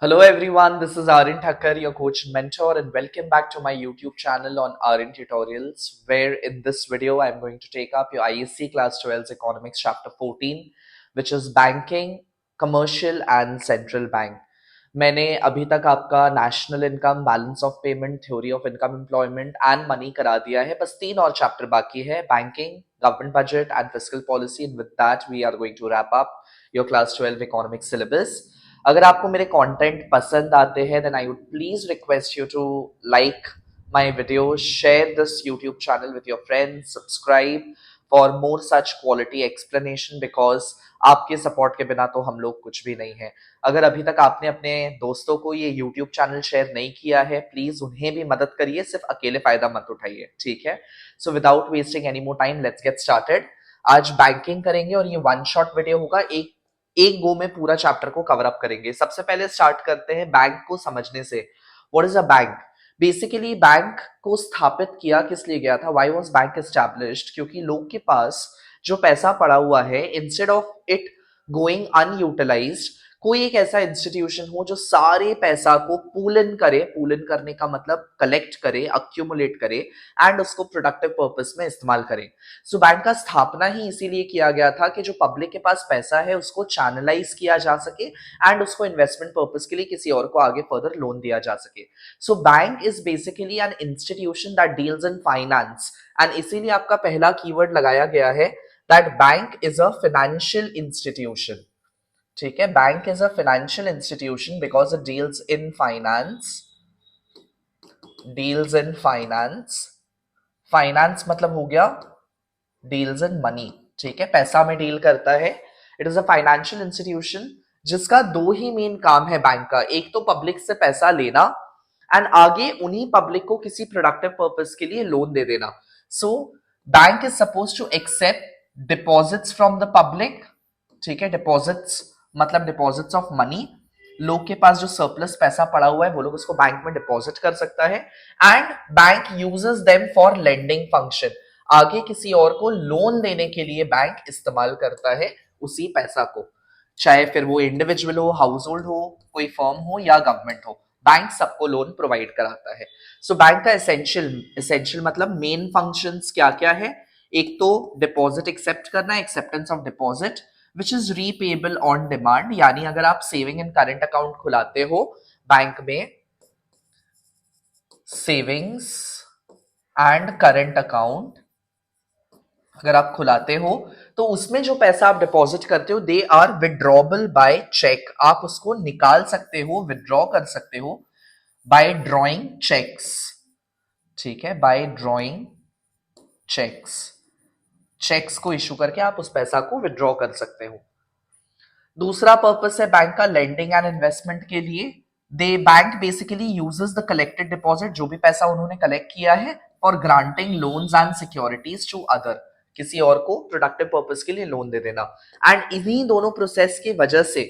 Hello everyone, this is Aryan Thakkar, your coach and mentor, and welcome back to my YouTube channel on Aryan Tutorials, where in this video I'm going to take up your ISC Class 12 Economics Chapter 14, which is Banking, Commercial and Central Bank. मैंने अभी तक आपका national income, balance of payment, theory of income employment and money करा दिया है. बस 3 और chapter बाकी है, banking, government budget and fiscal policy. And with that we are going to wrap up your class 12 economics syllabus. अगर आपको मेरे कंटेंट पसंद आते हैं then I would please request you to like my video, share this YouTube channel with your friends, subscribe for more such quality explanation, because आपके support के बिना तो हम लोग कुछ भी नहीं है. अगर अभी तक आपने अपने दोस्तों को ये यूट्यूब चैनल शेयर नहीं किया है, प्लीज उन्हें भी मदद करिए, सिर्फ अकेले फायदा मत उठाइए, ठीक है. So without wasting any more time, let's get started. आज बैंकिंग करेंगे और ये वन शॉट वीडियो होगा. एक एक गो में पूरा चैप्टर को कवर अप करेंगे. सबसे पहले स्टार्ट करते हैं बैंक को समझने से. What is a bank? Basically bank को स्थापित किया किस लिए गया था? Why was bank established? क्योंकि लोग के पास जो पैसा पड़ा हुआ है, instead of it going unutilised, कोई एक ऐसा इंस्टीट्यूशन हो जो सारे पैसा को पूलन करे. पूलन करने का मतलब कलेक्ट करे, अक्यूमुलेट करे एंड उसको प्रोडक्टिव पर्पस में इस्तेमाल करे. सो बैंक का स्थापना ही इसीलिए किया गया था कि जो पब्लिक के पास पैसा है उसको चैनलाइज किया जा सके एंड उसको इन्वेस्टमेंट पर्पस के लिए किसी और को आगे फर्दर लोन दिया जा सके. सो bank is basically an institution that deals in finance, and इसीलिए आपका पहला कीवर्ड लगाया गया है that bank is a financial institution. ठीक है, bank is a financial institution because it deals in finance. Deals in finance, finance मतलब हो गया डील्स इन मनी. ठीक है, पैसा में डील करता है. It is a financial institution जिसका दो ही मेन काम है बैंक का. एक तो पब्लिक से पैसा लेना एंड आगे उन्हीं पब्लिक को किसी प्रोडक्टिव पर्पस के लिए लोन दे देना. So bank is suppose to accept deposits from the public. ठीक है, डिपॉजिट्स मतलब डिपॉजिट्स ऑफ मनी. लोग के पास जो सरप्लस पैसा पड़ा हुआ है वो लोग उसको बैंक में डिपॉजिट कर सकता है and bank uses them for lending function. आगे किसी और को लोन देने के लिए बैंक इस्तेमाल करता है उसी पैसा को, चाहे फिर वो इंडिविजुअल हो, हाउस होल्ड हो, कोई फर्म हो या गवर्नमेंट हो. बैंक सबको लोन प्रोवाइड कराता है. सो बैंक का एसेंशियल मतलब मेन फंक्शंस क्या क्या है? एक तो डिपॉजिट एक्सेप्ट करना, acceptance of deposit which is repayable on demand. यानी अगर आप सेविंग एंड करंट अकाउंट खुलाते हो बैंक में, सेविंग्स एंड करंट अकाउंट अगर आप खुलाते हो तो उसमें जो पैसा आप डिपॉजिट करते हो दे आर विड्रॉबल बाय चेक. आप उसको निकाल सकते हो, विड्रॉ कर सकते हो बाय ड्रॉइंग चेक्स. ठीक है, बाय ड्रॉइंग चेक्स. चेक्स को इशू करके आप उस पैसा को विड्रॉ कर सकते हो. दूसरा पर्पस है बैंक का लेंडिंग एंड इन्वेस्टमेंट के लिए. They bank basically uses the collected deposit, जो भी पैसा उन्होंने कलेक्ट किया है, for granting loans and securities to other, किसी और को प्रोडक्टिव पर्पस के लिए लोन दे देना. एंड इन्हीं दोनों प्रोसेस की वजह से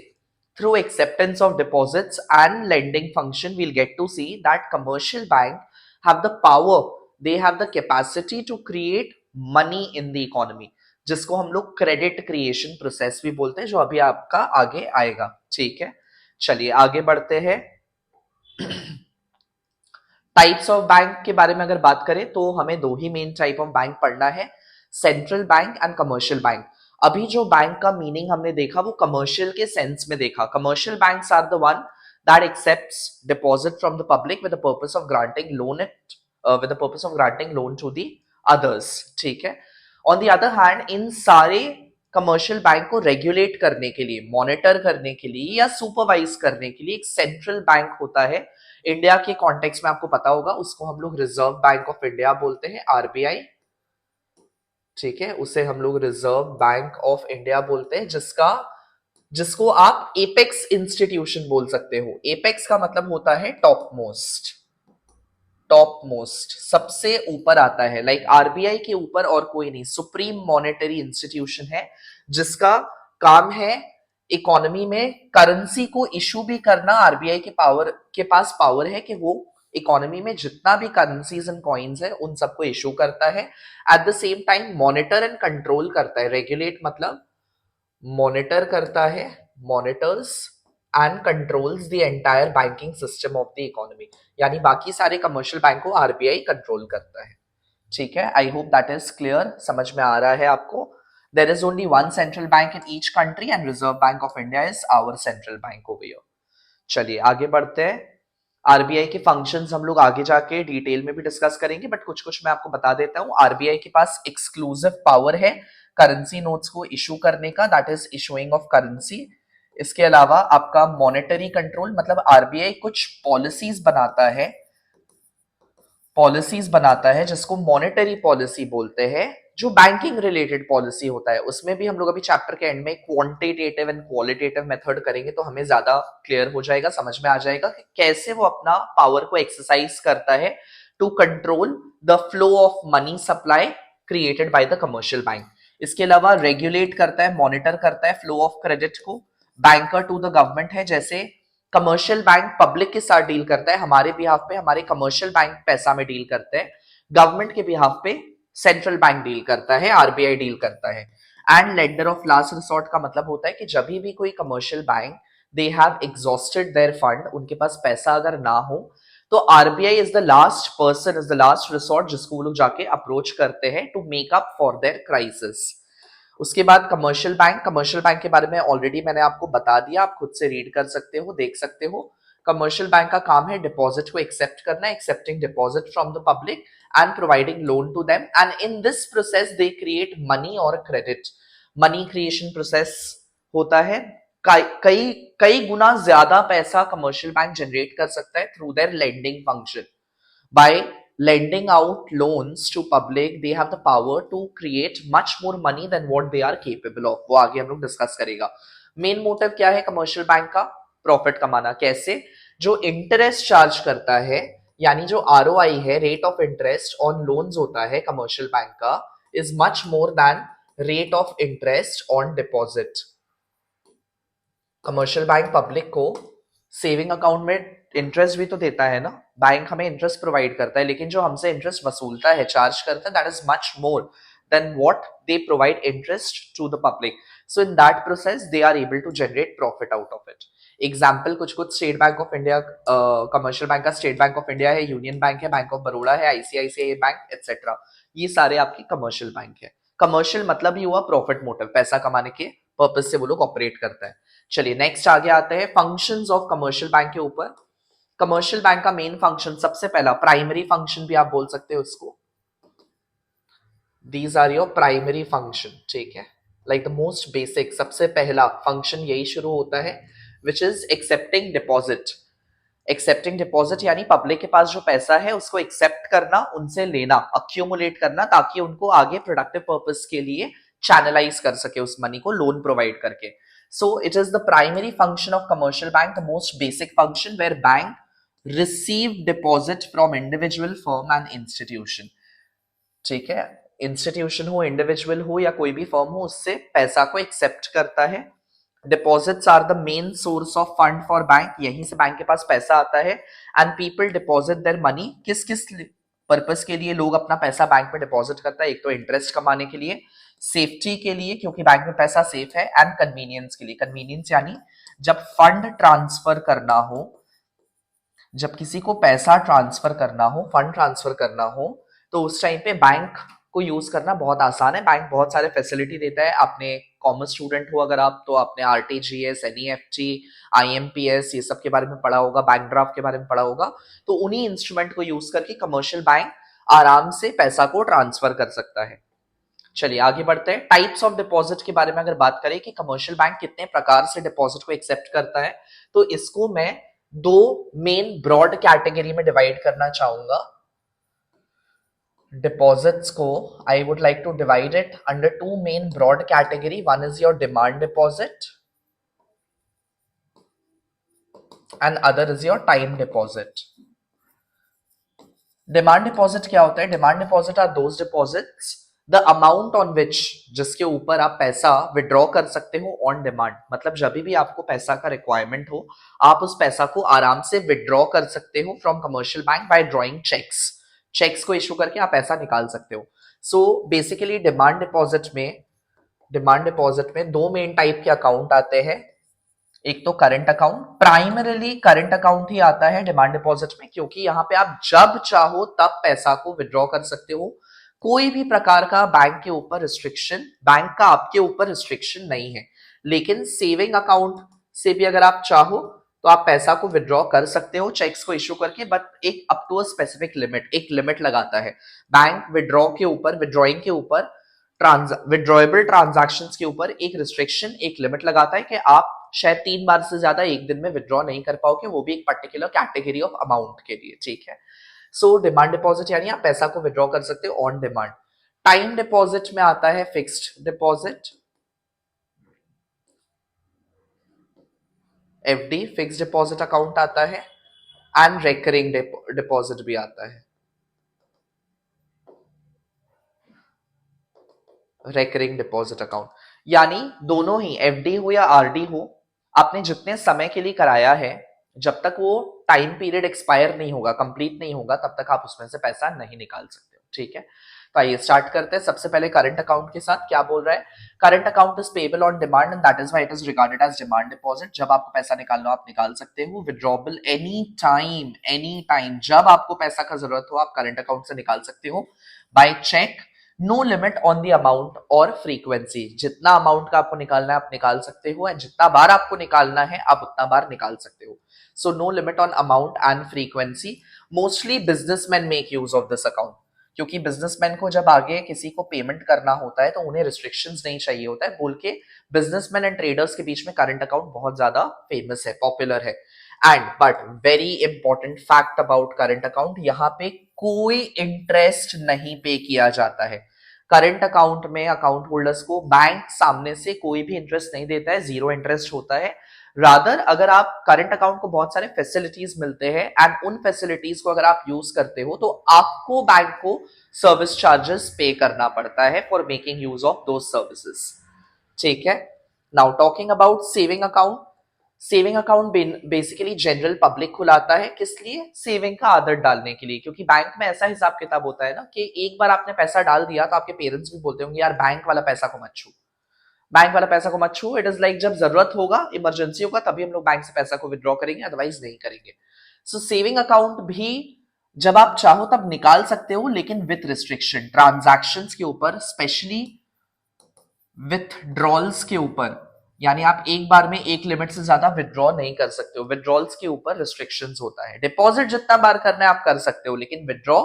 through acceptance of deposits and lending function will get to see that commercial bank have the power, they have the capacity to create money in the economy, जिसको हम लोग क्रेडिट क्रिएशन प्रोसेस भी बोलते हैं, जो अभी आपका आगे आएगा. ठीक है, चलिए आगे बढ़ते हैं. टाइप्स ऑफ बैंक के बारे में अगर बात करें तो हमें दो ही मेन टाइप ऑफ बैंक पढ़ना है, central bank and commercial bank. अभी जो बैंक का मीनिंग हमने देखा वो कमर्शियल के सेंस में देखा. Commercial banks are the one that accepts deposit from the public with the purpose of granting loan with the purpose of granting loan to the others. ठीक है, on the other hand in सारे commercial bank को regulate करने के लिए, monitor करने के लिए या सुपरवाइज करने के लिए एक सेंट्रल बैंक होता है. इंडिया के कॉन्टेक्स्ट में आपको पता होगा उसको हम लोग रिजर्व बैंक ऑफ इंडिया बोलते हैं, आरबीआई. ठीक है, उसे हम लोग रिजर्व बैंक ऑफ इंडिया बोलते हैं, जिसको आप एपेक्स इंस्टीट्यूशन बोल सकते हो. एपेक्स का मतलब होता है टॉप मोस्ट. टॉप मोस्ट सबसे ऊपर आता है, लाइक आरबीआई के ऊपर और कोई नहीं. सुप्रीम मॉनेटरी इंस्टीट्यूशन है जिसका काम है इकोनॉमी में करेंसी को इशू भी करना. आरबीआई के पास पावर है कि वो इकोनॉमी में जितना भी करेंसीज एंड कॉइन्स है उन सबको इशू करता है. At the same time monitor and control करता है. रेगुलेट मतलब मॉनिटर करता है, monitors and controls the entire banking system of the economy, यानी बाकी सारे कमर्शियल बैंक को आरबीआई कंट्रोल करता है। ठीक है, I hope that is clear, समझ में आ रहा है आपको। There is only one central bank in each country and Reserve bank of India is our central bank over here. चलिए आगे बढ़ते हैं। आरबीआई के फंक्शंस हम लोग आगे जाके डिटेल में भी डिस्कस करेंगे, बट कुछ कुछ मैं आपको बता देता हूं। आरबीआई के पास एक्सक्लूसिव पावर है करेंसी नोट्स को इशू करने का, that is issuing of currency. इसके अलावा आपका मॉनेटरी कंट्रोल, मतलब आरबीआई कुछ पॉलिसीज बनाता है जिसको मॉनेटरी पॉलिसी बोलते हैं, जो बैंकिंग रिलेटेड पॉलिसी होता है। उसमें भी हम लोग अभी चैप्टर के एंड में क्वांटिटेटिव एंड क्वालिटेटिव मेथड करेंगे, तो हमें ज्यादा क्लियर हो जाएगा, समझ में आ जाएगा कि कैसे वो अपना पावर को एक्सरसाइज करता है to control the flow of money supply created by the commercial bank. इसके अलावा रेगुलेट करता है, मॉनिटर करता है फ्लो ऑफ क्रेडिट को। बैंकर टू द गवर्नमेंट है, जैसे कमर्शियल बैंक पब्लिक के साथ डील करता है, हमारे बिहाफ पे हमारे कमर्शियल बैंक पैसा में डील करते हैं, गवर्नमेंट के बिहाफ पे सेंट्रल बैंक डील करता है, आरबीआई डील करता है। And lender of last resort का मतलब होता है कि जब भी कोई commercial bank they have exhausted their fund, उनके पास पैसा अगर ना हो, तो RBI is the last person, is the last resort जिसको वो लोग जाके अप्रोच करते हैं to make up for their crisis. उसके बाद कमर्शियल बैंक के बारे में ऑलरेडी मैंने आपको बता दिया, आप खुद से रीड कर सकते हो, देख सकते हो। कमर्शियल बैंक का काम है डिपॉजिट को एक्सेप्ट करना, accepting deposit from the public and providing loan to them, and in this process they create money और क्रेडिट। मनी क्रिएशन प्रोसेस होता है, कई कई गुना ज्यादा पैसा कमर्शियल बैंक जनरेट कर सकता है through their lending function. By lending out loans to public, they have the power to create much more money than what they are capable of। वो आगे हम लोग डिस्कस करेगा। मेन मोटिव क्या है कमर्शियल बैंक का? प्रॉफिट कमाना। कैसे? जो इंटरेस्ट चार्ज करता है, यानी जो आरओआई है, rate of interest on loans होता है कमर्शियल बैंक का, is much more then rate of interest on deposit. Commercial bank public को सेविंग अकाउंट में इंटरेस्ट भी तो देता है ना, बैंक हमें इंटरेस्ट प्रोवाइड करता है, लेकिन जो हमसे इंटरेस्ट वसूलता है, चार्ज करता है, that is much more than what they provide interest to the public. So in that process they are able to generate profit out of it. Example कुछ कुछ, State Bank of India, commercial bank का State Bank of India है, Union Bank है, Bank of Baroda है, ICICI bank etcetera, ये सारे आपके commercial bank है। कमर्शियल मतलब ही हुआ प्रॉफिट मोटिव, पैसा कमाने के पर्पज से वो लोग ऑपरेट करता है। चलिए नेक्स्ट आगे आते हैं फंक्शंस ऑफ कमर्शियल बैंक के ऊपर। कमर्शियल बैंक का मेन फंक्शन, सबसे पहला प्राइमरी फंक्शन भी आप बोल सकते हो उसको, these are your primary function. ठीक है, लाइक द मोस्ट बेसिक, सबसे पहला फंक्शन यही शुरू होता है, which is accepting deposit. Accepting deposit यानी पब्लिक के पास जो पैसा है उसको एक्सेप्ट करना, उनसे लेना, अक्यूमुलेट करना, ताकि उनको आगे प्रोडक्टिव पर्पस के लिए चैनलाइज कर सके उस मनी को, लोन प्रोवाइड करके। So it is the primary function of commercial bank, the most basic function where bank receive deposit from individual firm and institution। ठीक है, इंस्टीट्यूशन हो, इंडिविजुअल हो या कोई भी फर्म हो, उससे पैसा को एक्सेप्ट करता है। Deposits are the main source of fund for bank, यहीं से बैंक के पास पैसा आता है। And people deposit their money, किस किस पर्पस के लिए लोग अपना पैसा बैंक में डिपॉजिट करता है? एक तो इंटरेस्ट कमाने के लिए, सेफ्टी के लिए क्योंकि बैंक में पैसा सेफ है, एंड कन्वीनियंस के लिए। कन्वीनियंस यानी जब फंड ट्रांसफर करना हो, जब किसी को पैसा ट्रांसफर करना हो, फंड ट्रांसफर करना हो, तो उस टाइम पे बैंक को यूज करना बहुत आसान है। बैंक बहुत सारे फैसिलिटी देता है। आपने कॉमर्स स्टूडेंट हो अगर आप, तो आपने आरटीजीएस, एनईएफटी, आईएमपीएस ये सब के बारे में पढ़ा होगा, बैंक ड्राफ्ट के बारे में पढ़ा होगा। तो उन्हीं इंस्ट्रूमेंट को यूज करके कमर्शियल बैंक आराम से पैसा को ट्रांसफर कर सकता है। चलिए आगे बढ़ते हैं। टाइप्स ऑफ डिपॉजिट के बारे में अगर बात करें कि कमर्शियल बैंक कितने प्रकार से डिपॉजिट को एक्सेप्ट करता है, तो इसको मैं दो मेन ब्रॉड कैटेगरी में डिवाइड करना चाहूंगा। डिपॉजिट्स को I would like to divide it under two main broad category. One is your demand deposit and other is your time deposit. Demand deposit क्या होता है? Demand deposit are those deposits the amount on which, जिसके ऊपर आप पैसा withdraw कर सकते हो ऑन डिमांड। मतलब जब भी आपको पैसा का रिक्वायरमेंट हो, आप उस पैसा को आराम से विड्रॉ कर सकते हो from commercial bank by drawing cheques. Cheques को इशू करके आप पैसा निकाल सकते हो। सो बेसिकली डिमांड डिपॉजिट में दो मेन टाइप के अकाउंट आते हैं। एक तो current account, primarily current account ही आता है डिमांड डिपॉजिट में, क्योंकि यहां पे आप जब चाहो तब पैसा को विड्रॉ कर सकते हो। कोई भी प्रकार का बैंक के ऊपर रिस्ट्रिक्शन, बैंक का आपके ऊपर रिस्ट्रिक्शन नहीं है। लेकिन सेविंग अकाउंट से भी अगर आप चाहो तो आप पैसा को विड्रॉ कर सकते हो चेक्स को इश्यू करके, बट एक up to a specific limit, एक लिमिट लगाता है बैंक विड्रॉ के ऊपर, विड्रॉइंग के ऊपर, विड्रॉएबल ट्रांजैक्शंस के ऊपर एक रिस्ट्रिक्शन, एक लिमिट लगाता है कि आप शायद 3 बार से ज्यादा एक दिन में विड्रॉ नहीं कर पाओगे, वो भी एक पर्टिकुलर कैटेगरी ऑफ अमाउंट के लिए, ठीक है। सो डिमांड डिपॉजिट यानी आप पैसा को विड्रॉ कर सकते हो ऑन डिमांड। टाइम डिपॉजिट में आता है fixed deposit, FD, fixed deposit account आता है, एंड रेकरिंग डिपॉजिट भी आता है, रेकरिंग डिपॉजिट अकाउंट। यानी दोनों ही, एफडी हो या आरडी हो, आपने जितने समय के लिए कराया है, जब तक वो टाइम पीरियड एक्सपायर नहीं होगा, कंप्लीट नहीं होगा, तब तक आप उसमें से पैसा नहीं निकाल सकते हो, ठीक है। तो आइए स्टार्ट करते हैं। सबसे पहले करंट अकाउंट के साथ क्या बोल रहा है, current account is payable on demand and that is why it is regarded as demand deposit. जब आपको पैसा निकालना हो आप निकाल सकते हो, विड्रॉबल एनी टाइम, जब आपको पैसा का जरूरत हो आप करंट अकाउंट से निकाल सकते हो, by cheque, no limit on the amount और फ्रीक्वेंसी। जितना अमाउंट का आपको निकालना है आप निकाल सकते हो, एंड जितना बार आपको निकालना है आप उतना बार निकाल सकते हो। So no limit on amount and frequency. Mostly businessman make use of this account, क्योंकि बिजनेसमैन को जब आगे किसी को पेमेंट करना होता है तो उन्हें रिस्ट्रिक्शंस नहीं चाहिए होता है बोल के, बिजनेसमैन एंड ट्रेडर्स के बीच में करंट अकाउंट बहुत ज्यादा फेमस है, पॉपुलर है। And but very important fact about current account, यहाँ पे कोई इंटरेस्ट नहीं पे किया जाता है। करंट अकाउंट में अकाउंट होल्डर्स को बैंक सामने से कोई भी इंटरेस्ट नहीं देता है, जीरो इंटरेस्ट होता है। रादर अगर आप करंट अकाउंट को बहुत सारे फैसिलिटीज मिलते हैं, एंड उन फैसिलिटीज को अगर आप यूज करते हो तो आपको बैंक को सर्विस चार्जेस पे करना पड़ता है फॉर मेकिंग यूज ऑफ दो सर्विसेज, ठीक है। Now talking about saving account, saving account basically general public खुलाता है, किस लिए, सेविंग का आदत डालने के लिए। क्योंकि बैंक में ऐसा हिसाब किताब होता है ना कि एक बार आपने पैसा डाल दिया तो आपके पेरेंट्स भी बोलते होंगे यार बैंक वाला पैसा को मत छू, बैंक वाला पैसा को मत छू। इट इज लाइक जब जरूरत होगा, इमरजेंसी होगा, तभी हम लोग बैंक से पैसा को विड्रॉ करेंगे, अदरवाइज नहीं करेंगे। सो सेविंग अकाउंट भी जब आप चाहो तब निकाल सकते हो, लेकिन विथ रिस्ट्रिक्शन, ट्रांजैक्शंस के ऊपर, स्पेशली विथड्रॉल्स के ऊपर। यानी आप एक बार में एक लिमिट से ज्यादा विड्रॉ नहीं कर सकते हो, विड्रॉल्स के ऊपर रिस्ट्रिक्शंस होता है। डिपॉजिट जितना बार करना है आप कर सकते हो, लेकिन विड्रॉ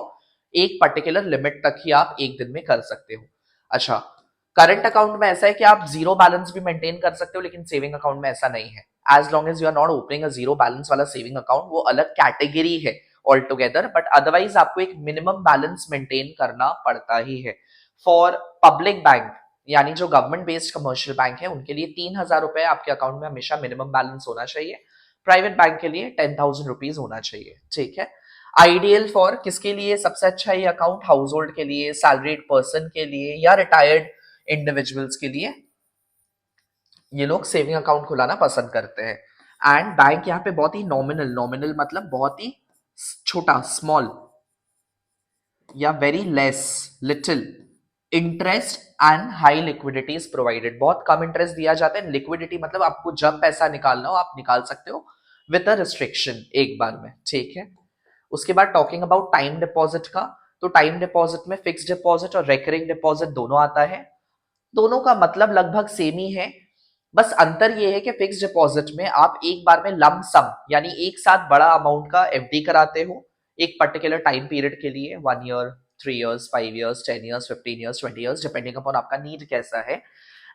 एक पर्टिकुलर लिमिट तक ही आप एक दिन में कर सकते हो। अच्छा, करंट अकाउंट में ऐसा है कि आप जीरो बैलेंस भी मेंटेन कर सकते हो, लेकिन सेविंग अकाउंट में ऐसा नहीं है। As long as you are not opening a zero balance वाला सेविंग अकाउंट, वो अलग कैटेगरी है ऑल टुगेदर, बट अदरवाइज आपको एक मिनिमम बैलेंस मेंटेन करना पड़ता ही है। फॉर पब्लिक बैंक, यानी जो गवर्नमेंट बेस्ड कमर्शियल बैंक है, उनके लिए 3,000 रुपए आपके अकाउंट में हमेशा मिनिमम बैलेंस होना चाहिए। प्राइवेट बैंक के लिए 10,000 रुपीज होना चाहिए, ठीक है। आइडियल फॉर किसके लिए सबसे अच्छा ये अकाउंट, हाउस होल्ड के लिए, सैलरीड पर्सन के लिए, या रिटायर्ड इंडिविजुअल्स के लिए ये लोग सेविंग अकाउंट खुलाना पसंद करते हैं। एंड बैंक यहाँ पे बहुत ही नॉमिनल, नॉमिनल मतलब बहुत ही छोटा, स्मॉल या very less, little interest and high liquidity is provided. बहुत कम इंटरेस्ट दिया जाता है, लिक्विडिटी मतलब आपको जब पैसा निकालना हो आप निकाल सकते हो विद अ रिस्ट्रिक्शन, एक बार में, ठीक है। उसके बाद टॉकिंग अबाउट टाइम डिपॉजिट का, तो टाइम डिपॉजिट में फिक्स्ड डिपॉजिट और रेकरिंग डिपॉजिट दोनों आता है। दोनों का मतलब लगभग सेम ही है, बस अंतर ये है कि फिक्स डिपॉजिट में आप एक बार में लम सम यानी एक साथ बड़ा अमाउंट का एफडी कराते हो एक पर्टिकुलर टाइम पीरियड के लिए, 1 year, 3 years, 5 years, 10 years, 15 years, 20 years, depending upon आपका नीड कैसा है।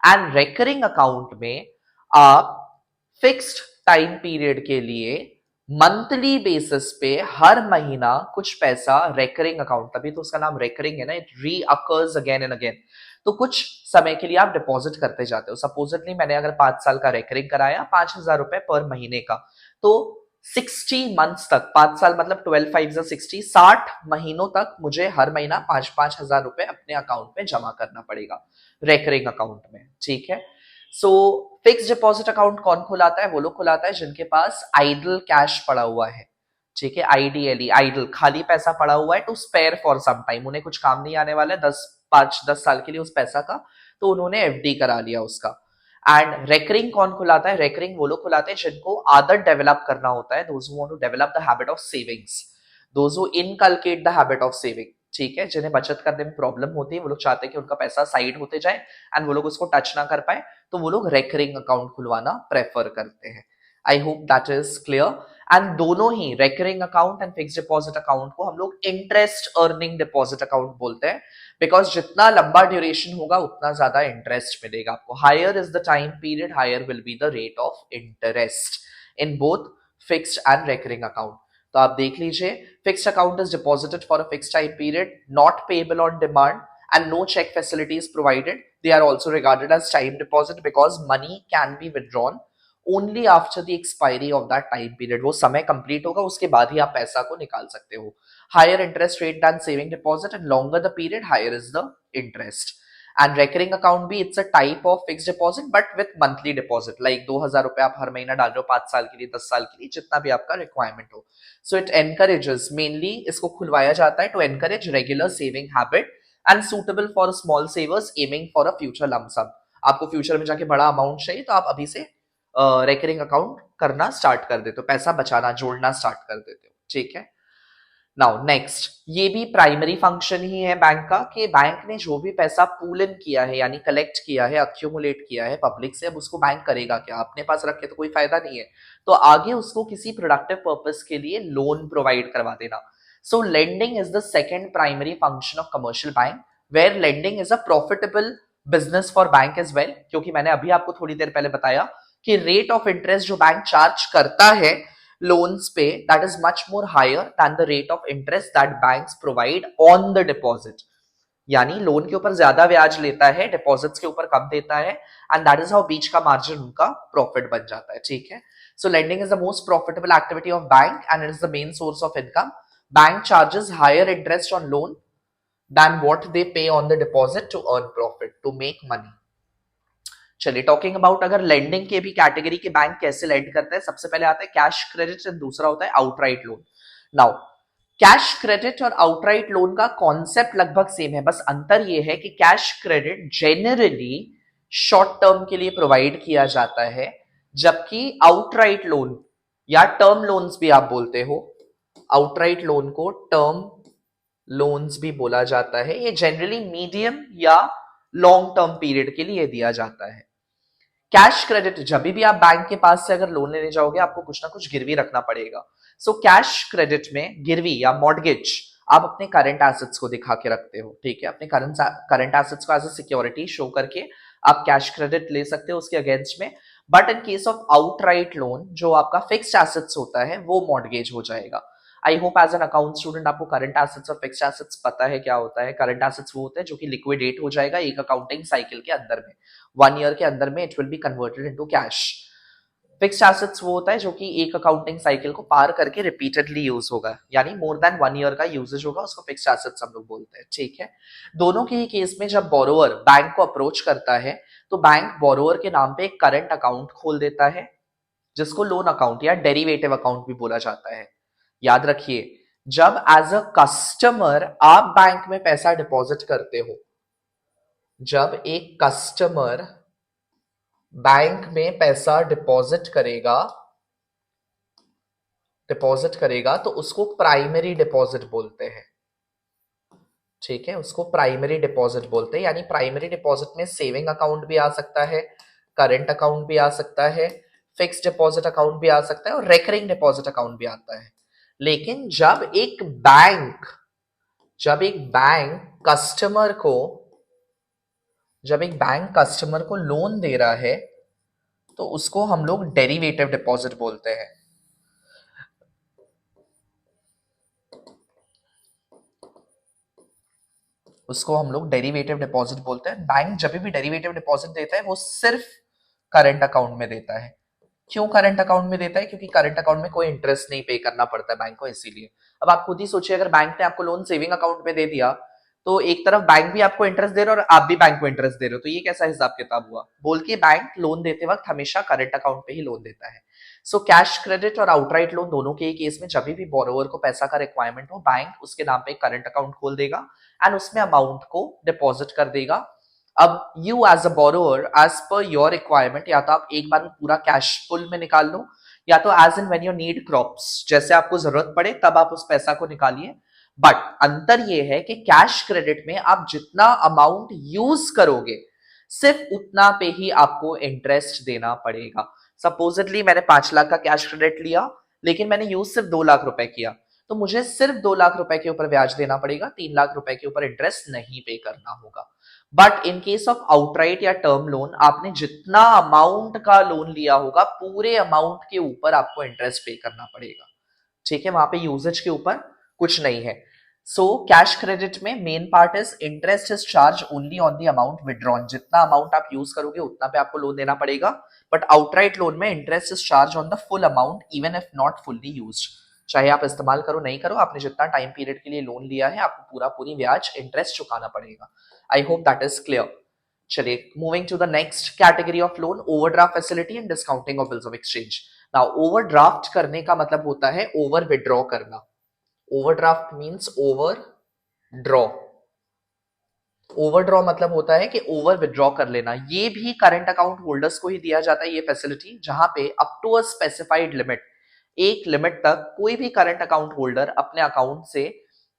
एंड रेकरिंग अकाउंट में आप फिक्स्ड टाइम पीरियड के लिए मंथली बेसिस पे हर महीना कुछ पैसा, रेकरिंग अकाउंट तभी तो उसका नाम रेकरिंग है ना, इट री अकर्स अगेन एंड अगेन, तो कुछ समय के लिए आप डिपॉजिट करते जाते हो। सपोजिटली मैंने अगर 5 साल का रेकरिंग कराया, 5,000 रुपए पर महीने का, तो 60 मंथ्स तक, 5 साल मतलब 12 5 60, 60 महीनों तक मुझे हर महीना 5,000 रुपए अपने अकाउंट में जमा करना पड़ेगा, रेकरिंग अकाउंट में, ठीक है। सो फिक्स डिपॉजिट अकाउंट कौन खुलाता है, वो लोग खुलाता है जिनके पास आइडल कैश पड़ा हुआ है, ठीक है। आइडियली आइडल, खाली पैसा पड़ा हुआ है to spare for some time, उन्हें कुछ काम नहीं आने वाला है 10 5 10 साल के लिए उस पैसा का, तो उन्होंने एफडी करा लिया उसका। एंड रेकरिंग कौन खुलाता है? रेकरिंग वो लोग खुलाते हैं जिनको आदत डेवलप करना होता है, those who want to develop the habit of savings, those who inculcate the habit of saving, ठीक है, जिन्हें बचत करने में प्रॉब्लम होती है, वो लोग चाहते हैं कि उनका पैसा साइड होते जाए एंड वो लोग उसको टच ना कर पाए, तो वो लोग रेकरिंग अकाउंट खुलवाना प्रेफर करते हैं। I hope that is clear. And दोनों ही recurring account and fix deposit account को हम लोग इंटरेस्ट अर्निंग डिपॉजिट अकाउंट बोलते हैं, बिकॉज जितना लंबा ड्यूरेशन होगा उतना ज्यादा इंटरेस्ट मिलेगा आपको। Higher is the time period, higher will be the rate of interest in both fixed and recurring account. तो आप देख लीजिए, fixed account is deposited for a fixed time period, not payable on demand and no check facility is provided. They are also regarded as time deposit because money can be withdrawn only after the expiry of that time period. वो समय complete होगा उसके बाद ही आप पैसा को निकाल सकते हो। Higher interest rate than saving deposit and longer the period, higher is the interest. And recurring account भी it's a type of fixed deposit but with monthly deposit. Like 2000 रुपए आप हर महीना डाल रहे हो 5 साल के लिए, 10 साल के लिए, जितना भी आपका रिक्वायरमेंट हो। So it encourages, mainly इसको खुलवाया जाता है to encourage regular saving habit and suitable for small savers aiming for a future lump sum. आपको फ्यूचर में जाके बड़ा अमाउंट चाहिए तो आप अभी से रेकरिंग अकाउंट करना स्टार्ट कर देते हो, पैसा बचाना जोड़ना स्टार्ट कर देते हो, ठीक है। नाउ नेक्स्ट, ये भी प्राइमरी फंक्शन ही है बैंक का कि बैंक ने जो भी पैसा पूल इन किया है यानी कलेक्ट किया है, अक्यूमुलेट किया है पब्लिक से, अब उसको बैंक करेगा क्या? अपने पास रखे तो कोई फायदा नहीं है, तो आगे उसको किसी प्रोडक्टिव पर्पस के लिए लोन प्रोवाइड करवा देना। So lending is the second primary function of commercial bank, where lending is a profitable business for bank as well, क्योंकि मैंने अभी आपको थोड़ी देर पहले बताया कि रेट ऑफ इंटरेस्ट जो बैंक चार्ज करता है लोन्स पे, that is much more higher than the rate of interest that banks provide on the deposit. यानी लोन के ऊपर ज्यादा ब्याज लेता है, डिपॉजिट्स के ऊपर कम देता है, एंड दैट इज हाउ बीच का मार्जिन उनका प्रॉफिट बन जाता है, ठीक है। So lending is the most profitable activity of bank and it is the main source of income. Bank charges higher interest on loan than what they pay on the deposit to earn profit, to make money. चलिए, talking about अगर lending के भी category के bank कैसे land करते हैं, सबसे पहले आता है कैश क्रेडिट एंड दूसरा होता है outright loan. Now cash credit और आउटराइट लोन का कॉन्सेप्ट लगभग सेम है, बस अंतर यह है कि cash credit generally short term के लिए प्रोवाइड किया जाता है, जबकि आउटराइट लोन या टर्म लोन्स भी आप बोलते हो, आउटराइट लोन को टर्म लोन्स भी बोला जाता है, ये जनरली मीडियम या लॉन्ग टर्म पीरियड के लिए दिया जाता है। कैश क्रेडिट, जब भी आप बैंक के पास से अगर लोन लेने जाओगे आपको कुछ ना कुछ गिरवी रखना पड़ेगा। सो कैश क्रेडिट में गिरवी या मॉर्गेज आप अपने करंट एसेट्स को दिखा के रखते हो, ठीक है, अपने करंट एसेट्स को एज अ सिक्योरिटी शो करके आप कैश क्रेडिट ले सकते हो उसके अगेंस्ट में। But in case of outright loan जो आपका फिक्स्ड एसेट्स होता है वो मॉर्गेज हो जाएगा। I hope as an account student आपको करंट एसेट्स और फिक्स्ड एसेट्स पता है क्या होता है। करंट एसेट्स वो होते हैं जो कि लिक्विडेट हो जाएगा एक अकाउंटिंग साइकिल के अंदर में, 1 ईयर के अंदर में it will be converted into cash. Fixed assets वो होता है जो कि एक अकाउंटिंग साइकिल को पार करके रिपीटेडली यूज होगा, यानी मोर देन 1 ईयर का यूजेज होगा, उसको फिक्स्ड एसेट्स हम लोग बोलते हैं, ठीक है। दोनों के ही केस में जब बोरोवर बैंक को अप्रोच करता है तो बैंक बोरोवर के नाम पे एक करंट अकाउंट खोल देता है, जिसको लोन अकाउंट या डेरिवेटिव अकाउंट भी बोला जाता है। याद रखिए, जब एज अ कस्टमर आप बैंक में पैसा डिपॉजिट करते हो, जब एक कस्टमर बैंक में पैसा डिपॉजिट करेगा तो उसको प्राइमरी डिपॉजिट बोलते हैं, ठीक है, उसको प्राइमरी डिपॉजिट बोलते हैं। यानी प्राइमरी डिपॉजिट में सेविंग अकाउंट भी आ सकता है, करंट अकाउंट भी आ सकता है, फिक्स्ड डिपॉजिट अकाउंट भी आ सकता है और रेकरिंग डिपॉजिट अकाउंट भी आता है। लेकिन जब एक बैंक कस्टमर को लोन दे रहा है तो उसको हम लोग डेरिवेटिव डिपॉजिट बोलते हैं। उसको हम लोग डेरिवेटिव डिपॉजिट बोलते हैं। बैंक जब भी डेरिवेटिव डिपॉजिट देता है वो सिर्फ करंट अकाउंट में देता है। क्यों करंट अकाउंट में देता है? क्योंकि करंट अकाउंट में कोई इंटरेस्ट नहीं पे करना पड़ता है बैंक को, इसीलिए। अब आप खुद ही सोचिए, अगर बैंक ने आपको लोन सेविंग अकाउंट में दे दिया तो एक तरफ बैंक भी आपको इंटरेस्ट दे रहा है और आप भी बैंक को इंटरेस्ट दे रहे हो, तो ये कैसा हिसाब किताब हुआ? बोल के बैंक लोन देते वक्त हमेशा करंट अकाउंट पे ही लोन देता है। सो कैश क्रेडिट और आउटराइट लोन दोनों के केस में जब भी बोरोवर को पैसा का रिक्वायरमेंट हो, बैंक उसके नाम पे एक करंट अकाउंट खोल देगा एंड उसमें अमाउंट को डिपॉजिट कर देगा अब you as a borrower as per your requirement या तो आप एक बार में पूरा कैश फुल में निकाल लो, या तो as in when you need crops, जैसे आपको जरूरत पड़े तब आप उस पैसा को निकालिए। बट अंतर यह है कि कैश क्रेडिट में आप जितना अमाउंट यूज करोगे सिर्फ उतना पे ही आपको इंटरेस्ट देना पड़ेगा। सपोजिटली मैंने 5 लाख का कैश क्रेडिट लिया, लेकिन मैंने यूज सिर्फ 2 लाख रुपए किया, तो मुझे सिर्फ 2 लाख रुपए के ऊपर ब्याज देना पड़ेगा, 3 लाख रुपए के ऊपर इंटरेस्ट नहीं पे करना होगा। But in case of outright या टर्म लोन, आपने जितना अमाउंट का लोन लिया होगा पूरे अमाउंट के ऊपर आपको इंटरेस्ट पे करना पड़ेगा। ठीक है, वहां पे यूजेज के ऊपर कुछ नहीं है। सो कैश क्रेडिट में main part is interest is charge only on the amount withdrawn, जितना अमाउंट आप यूज करोगे उतना पे आपको लोन देना पड़ेगा। बट आउटराइट लोन में interest is charge on the full amount even if not fully used. चाहे आप इस्तेमाल करो नहीं करो, आपने जितना टाइम पीरियड के लिए लोन लिया है आपको पूरा पूरी ब्याज इंटरेस्ट चुकाना पड़ेगा। I hope that is clear. चलिए, moving to the next category of loan, overdraft facility and discounting of bills of exchange. Now overdraft करने का मतलब होता है ओवर विड्रॉ करना। Overdraft means over draw. Overdraw मतलब होता है कि ओवर विड्रॉ कर लेना। ये भी करंट अकाउंट होल्डर्स को ही दिया जाता है ये फैसिलिटी, जहां पे up to a specified limit, एक लिमिट तक कोई भी करंट अकाउंट होल्डर अपने अकाउंट से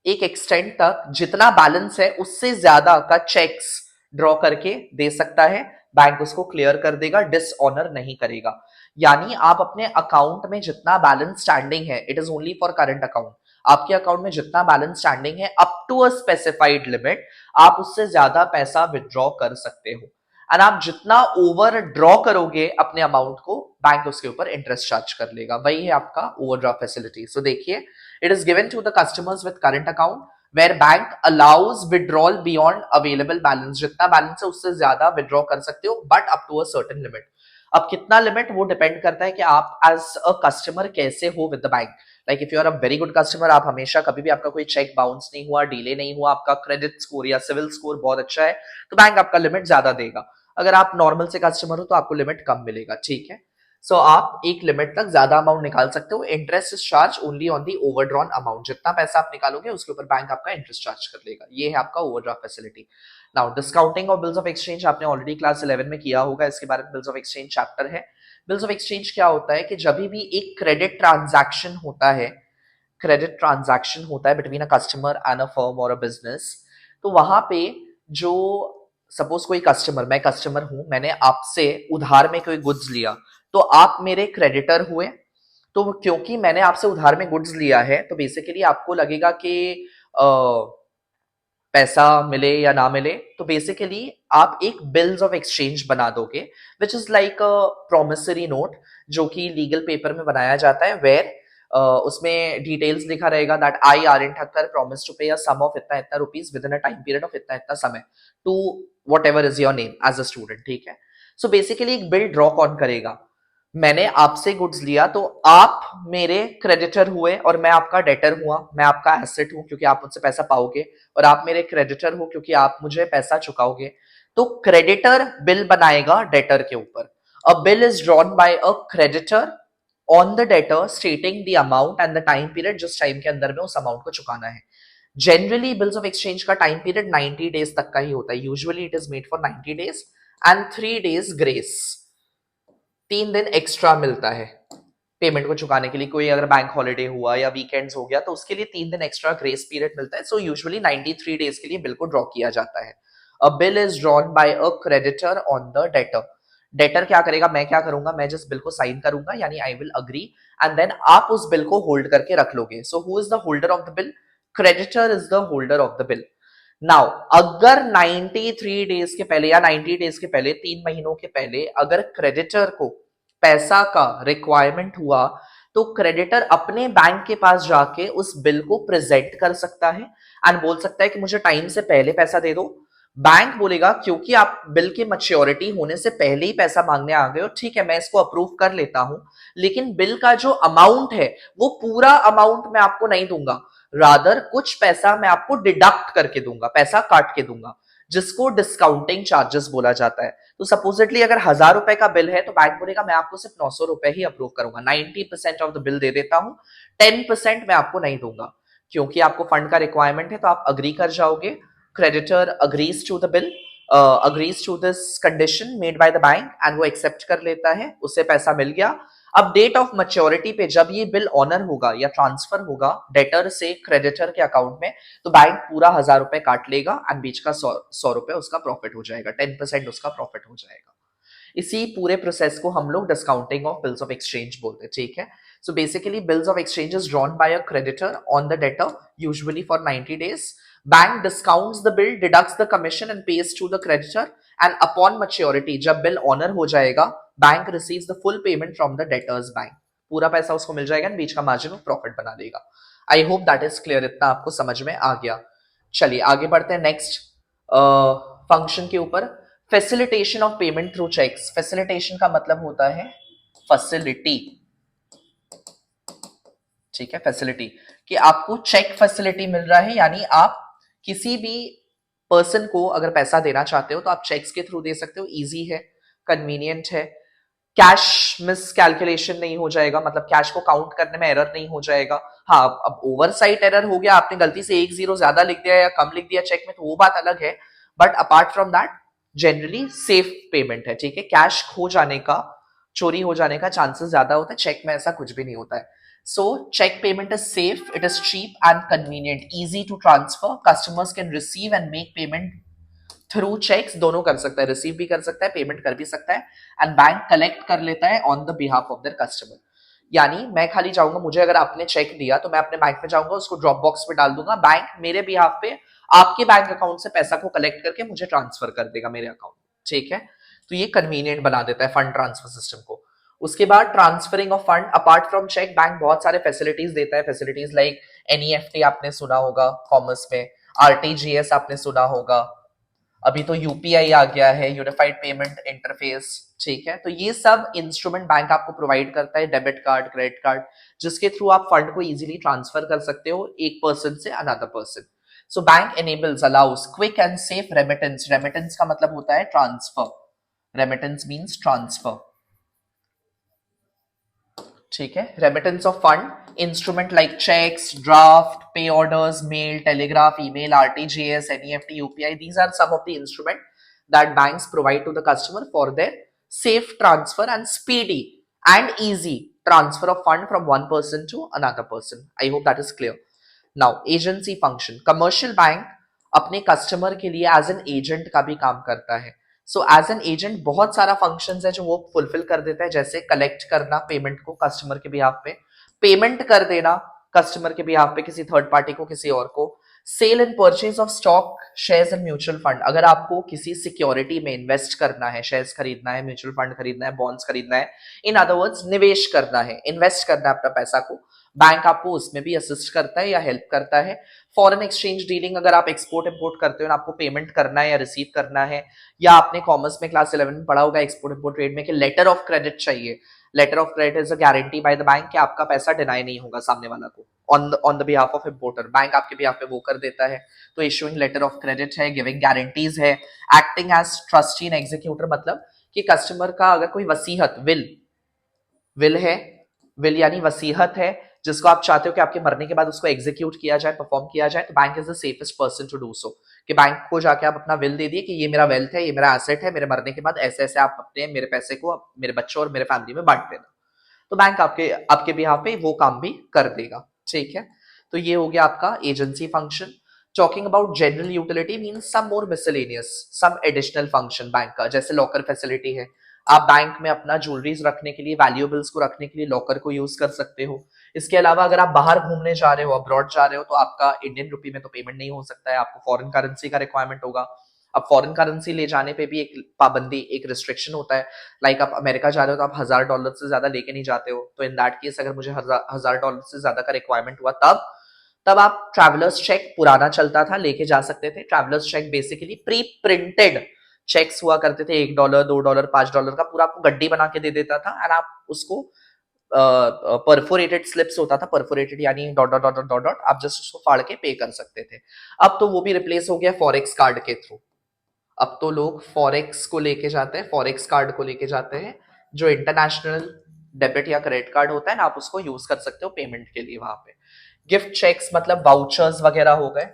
एक एक्सटेंट तक जितना बैलेंस है उससे ज्यादा का चेक्स ड्रॉ करके दे सकता है। बैंक उसको क्लियर कर देगा, डिसऑनर नहीं करेगा। यानी आप अपने अकाउंट में जितना बैलेंस स्टैंडिंग है, it is only for current account, आपके अकाउंट में जितना बैलेंस स्टैंडिंग है up to a specified limit, आप उससे ज्यादा पैसा विड्रॉ कर सकते हो। एंड आप जितना ओवर ड्रॉ करोगे अपने अमाउंट को, बैंक उसके ऊपर इंटरेस्ट चार्ज कर लेगा। वही है आपका ओवरड्राफ्ट फैसिलिटी। सो देखिए, it is given to the customers with current account where bank allows withdrawal beyond available balance, जितना बैलेंस है उससे ज्यादा विड्रॉ कर सकते हो but up to a certain limit. अब कितना लिमिट वो डिपेंड करता है कि आप एज अ कस्टमर कैसे हो with the bank. Like if you are a very good customer, आप हमेशा कभी भी आपका कोई चेक बाउंस नहीं हुआ, डिले नहीं हुआ, आपका क्रेडिट स्कोर या सिविल स्कोर बहुत अच्छा है, तो बैंक आपका लिमिट ज्यादा देगा। अगर आप नॉर्मल से कस्टमर हो तो आपको लिमिट कम मिलेगा। ठीक है, सो आप एक लिमिट तक ज्यादा अमाउंट निकाल सकते हो। Interest is charge only on the overdrawn amount, जितना पैसा आप निकालोगे उसके ऊपर बैंक आपका इंटरेस्ट चार्ज कर लेगा। ये है आपका overdraft facility. Now discounting of bills of exchange आपने ऑलरेडी क्लास 11 में किया होगा, इसके बारे में बिल्स ऑफ एक्सचेंज चैप्टर है। बिल्स ऑफ एक्सचेंज क्या होता है कि जब भी एक क्रेडिट ट्रांजैक्शन होता है, क्रेडिट ट्रांजैक्शन होता है between a customer and a firm और अ बिजनेस, तो वहां पे जो सपोज कोई कस्टमर, मैं कस्टमर हूं, मैंने आपसे उधार में कोई गुड्स लिया, तो आप मेरे क्रेडिटर हुए। तो क्योंकि मैंने आपसे उधार में गुड्स लिया है तो बेसिकली आपको लगेगा कि पैसा मिले या ना मिले, तो बेसिकली आप एक बिल्स ऑफ एक्सचेंज बना दोगे which is like a promissory note, जो कि लीगल पेपर में बनाया जाता है, वेयर उसमें डिटेल्स लिखा रहेगा that I Aryan Thakkar promise to pay a sum of इतना इतना rupees within a time period of इतना इतना समय to whatever is your name as a student. ठीक है, सो बेसिकली एक बिल ड्रॉ कौन करेगा? मैंने आपसे गुड्स लिया तो आप मेरे क्रेडिटर हुए और मैं आपका डेटर हुआ। मैं आपका एसेट हूं क्योंकि आप मुझसे पैसा पाओगे, और आप मेरे क्रेडिटर हो क्योंकि आप मुझे पैसा चुकाओगे। तो क्रेडिटर बिल बनाएगा डेटर के ऊपर। अ bill is drawn by a creditor on the debtor stating the amount and the time period जिस टाइम के अंदर में उस अमाउंट को चुकाना है। जनरली बिल्स ऑफ एक्सचेंज का टाइम पीरियड 90 डेज तक का ही होता है। Usually it is made for 90 days and 3 days grace, 3 दिन एक्स्ट्रा मिलता है पेमेंट को चुकाने के लिए। कोई अगर बैंक हॉलिडे हुआ या वीकेंड्स हो गया तो उसके लिए 3 दिन एक्स्ट्रा ग्रेस पीरियड मिलता है। सो यूजुअली 93 डेज के लिए बिल को ड्रॉ किया जाता है। अ bill is drawn by a creditor on the debtor. Debtor क्या करेगा, मैं क्या करूंगा, मैं जिस बिल को साइन करूंगा यानी I will agree, and then आप उस बिल को होल्ड करके रख लोगे। So who is the holder of the bill? Creditor is the holder of the bill. Now अगर 93 डेज के पहले या 90 डेज के पहले, 3 महीनों के पहले अगर क्रेडिटर को पैसा का रिक्वायरमेंट हुआ, तो क्रेडिटर अपने बैंक के पास जाके उस बिल को प्रेजेंट कर सकता है एंड बोल सकता है कि मुझे टाइम से पहले पैसा दे दो। बैंक बोलेगा क्योंकि आप बिल के मैच्योरिटी होने से पहले ही पैसा मांगने आ गए हो, ठीक है मैं इसको अप्रूव कर लेता हूं, लेकिन बिल का जो अमाउंट है वो पूरा अमाउंट मैं आपको नहीं दूंगा, रादर कुछ पैसा मैं आपको डिडक्ट करके दूंगा, पैसा काट के दूंगा, जिसको डिस्काउंटिंग चार्जेस बोला जाता है। तो सपोजिटली अगर 1000 रुपए का बिल है तो बैंक बोलेगा मैं आपको सिर्फ 900 रुपए ही अप्रूव करूंगा, 90% ऑफ द बिल दे देता हूं, 10% मैं आपको नहीं दूंगा। क्योंकि आपको फंड का रिक्वायरमेंट है तो आप अग्री कर जाओगे, creditor agrees to the bill agrees to this condition made by the bank and वो एक्सेप्ट कर लेता है, उससे पैसा मिल गया। अब डेट ऑफ मैच्योरिटी पे जब ये बिल ऑनर होगा या ट्रांसफर होगा डेटर से क्रेडिटर के अकाउंट में, तो बैंक पूरा 1,000 रुपए काट लेगा एंड बीच का 100 रुपए उसका प्रॉफिट हो जाएगा, 10% उसका प्रॉफिट हो जाएगा। इसी पूरे प्रोसेस को हम लोग discounting of bills of exchange बोलते हैं, ठीक है। So basically bills of exchange is drawn by a creditor on the debtor usually for 90 days. Bank discounts the bill, deducts the commission and pays to the creditor and upon maturity जब bill honour हो जाएगा bank receives the full payment from the debtor's bank, पूरा पैसा उसको मिल जाएगा, बीच का margin वो profit बना देगा। आई होप दैट इज क्लियर, इतना आपको समझ में आ गया। चलिए आगे बढ़ते हैं नेक्स्ट फंक्शन के ऊपर, facilitation of payment through cheques. Facilitation का मतलब होता है फैसिलिटी, ठीक है, फैसिलिटी कि आपको चेक फैसिलिटी मिल रहा है, यानी आप किसी भी पर्सन को अगर पैसा देना चाहते हो तो आप चेक्स के थ्रू दे सकते हो, इजी है, कन्वीनियंट है, कैश मिस कैलकुलेशन नहीं हो जाएगा, मतलब कैश को काउंट करने में एरर नहीं हो जाएगा। हाँ, अब ओवरसाइट एरर हो गया, आपने गलती से 1 0 ज्यादा लिख दिया या कम लिख दिया चेक में, तो वो बात अलग है, but apart from that generally safe payment है, ठीक है। कैश खो जाने का, चोरी हो जाने का चांसेस ज्यादा होता है, चेक में ऐसा कुछ भी नहीं होता है। So cheque payment is safe, it is cheap and convenient, easy to transfer, customers can receive and make payment through cheques, दोनों कर सकता है, रिसीव भी कर सकता है, पेमेंट कर भी सकता है, एंड बैंक कलेक्ट कर लेता है on the behalf of their customer. यानी मैं खाली जाऊंगा, मुझे अगर आपने चेक दिया तो मैं अपने बैंक में जाऊंगा, उसको ड्रॉप बॉक्स में डाल दूंगा, बैंक मेरे बिहाफ पे आपके बैंक अकाउंट से पैसा को कलेक्ट करके मुझे ट्रांसफर कर देगा मेरे अकाउंट, ठीक है। तो ये कन्वीनियंट बना देता है फंड ट्रांसफर सिस्टम को। उसके बाद transferring of fund apart from cheque, bank बहुत सारे फैसिलिटीज देता है, फैसिलिटीज लाइक एनईएफटी आपने सुना होगा कॉमर्स में, आरटीजीएस आपने सुना होगा, अभी तो यूपीआई आ गया है, यूनिफाइड पेमेंट इंटरफेस, ठीक है। तो ये सब इंस्ट्रूमेंट बैंक आपको प्रोवाइड करता है, डेबिट कार्ड, क्रेडिट कार्ड, जिसके थ्रू आप फंड को इजीली ट्रांसफर कर सकते हो एक पर्सन से another person. So bank enables, allows quick and safe remittance. Remittance का मतलब होता है ट्रांसफर, रेमिटेंस मींस ट्रांसफर, ठीक है। Remittance of fund, instrument like cheques, draft, pay orders, mail, telegraph, email, RTGS, NEFT, UPI, these are some of the instrument that banks provide to the customer for their safe transfer and speedy and easy transfer of fund from one person to another person. I hope that is clear. Now agency function, commercial bank अपने customer के लिए as an agent का भी काम करता है। So as an agent बहुत सारा फंक्शंस है जो वो फुलफिल कर देता है, जैसे कलेक्ट करना पेमेंट को कस्टमर के बिहाफ पे, पेमेंट कर देना कस्टमर के बिहाफ पे किसी थर्ड पार्टी को, किसी और को, sale and purchase of stock, shares and mutual fund, अगर आपको किसी सिक्योरिटी में इन्वेस्ट करना है, शेयर्स खरीदना है, म्यूचुअल फंड खरीदना है, बॉन्ड्स खरीदना है, इन अदर वर्ड्स निवेश करना है, इन्वेस्ट करना है अपना पैसा को, बैंक आपको उसमें भी असिस्ट करता है या हेल्प करता है। फॉरेन एक्सचेंज डीलिंग, अगर आप एक्सपोर्ट इंपोर्ट करते हो, आपको पेमेंट करना है या रिसीव करना है, या आपने कॉमर्स में क्लास 11 में पढ़ा होगा एक्सपोर्ट इंपोर्ट ट्रेड में कि लेटर ऑफ क्रेडिट चाहिए, letter of credit is a guarantee by the bank कि आपका पैसा डिनाई नहीं होगा सामने वाला को, on the behalf of importer, bank आपके बिहाफ पे वो कर देता है। तो इशूइंग लेटर ऑफ क्रेडिट है, गिविंग गारंटीज है, acting as trustee and executor, मतलब कि कस्टमर का अगर कोई वसीहत, विल है, विल यानी वसीहत है, जिसको आप चाहते हो कि आपके मरने के बाद उसको एग्जीक्यूट किया जाए, परफॉर्म किया जाए, तो bank is the safest person to do so, कि बैंक को जाके आप अपना विल दे दिए कि ये मेरा वेल्थ है, ये मेरा एसेट है, मेरे मरने के बाद ऐसे ऐसे आप अपने मेरे पैसे को मेरे बच्चों और मेरे फैमिली में बांट देना, तो बैंक आपके आपके बिहाफ पे वो काम भी कर देगा, ठीक है। तो ये हो गया आपका agency function. Talking about general utility means some more miscellaneous, some additional function bank का, जैसे लॉकर फैसिलिटी है, आप बैंक में अपना ज्वेलरीज रखने के लिए, वैल्यूएबल्स को रखने के लिए लॉकर को यूज कर सकते हो। इसके अलावा अगर आप बाहर घूमने जा रहे हो, अब्रॉड जा रहे हो, तो आपका इंडियन रुपी में तो पेमेंट नहीं हो सकता है, आपको फॉरेन करेंसी का रिक्वायरमेंट होगा। अब फॉरेन करेंसी ले जाने पे भी एक पाबंदी, एक रिस्ट्रिक्शन होता है, लाइक आप अमेरिका जा रहे हो तो आप $1,000 से ज्यादा लेके नहीं जाते हो, तो इन दैट केस अगर मुझे $1,000 से ज्यादा का रिक्वायरमेंट हुआ, तब तब आप ट्रैवलर्स चेक पुराना चलता था लेके जा सकते थे। Travellers cheque basically pre printed cheques हुआ करते थे, $1, $2, $5 का, पूरा आपको गड्डी बना के दे देता था, एंड आप उसको परफोरेटेड स्लिप्स होता था, परफोरेटेड यानी dot dot dot dot dot, आप जस्ट उसको फाड़ के पे कर सकते थे। अब तो वो भी रिप्लेस हो गया फॉरेक्स कार्ड के थ्रू, अब तो लोग फॉरेक्स को लेके जाते हैं, फॉरेक्स कार्ड को लेके जाते हैं, जो इंटरनेशनल डेबिट या क्रेडिट कार्ड होता है ना, आप उसको यूज कर सकते हो पेमेंट के लिए वहां पे। गिफ्ट चेक्स मतलब वाउचर्स वगैरह हो गए,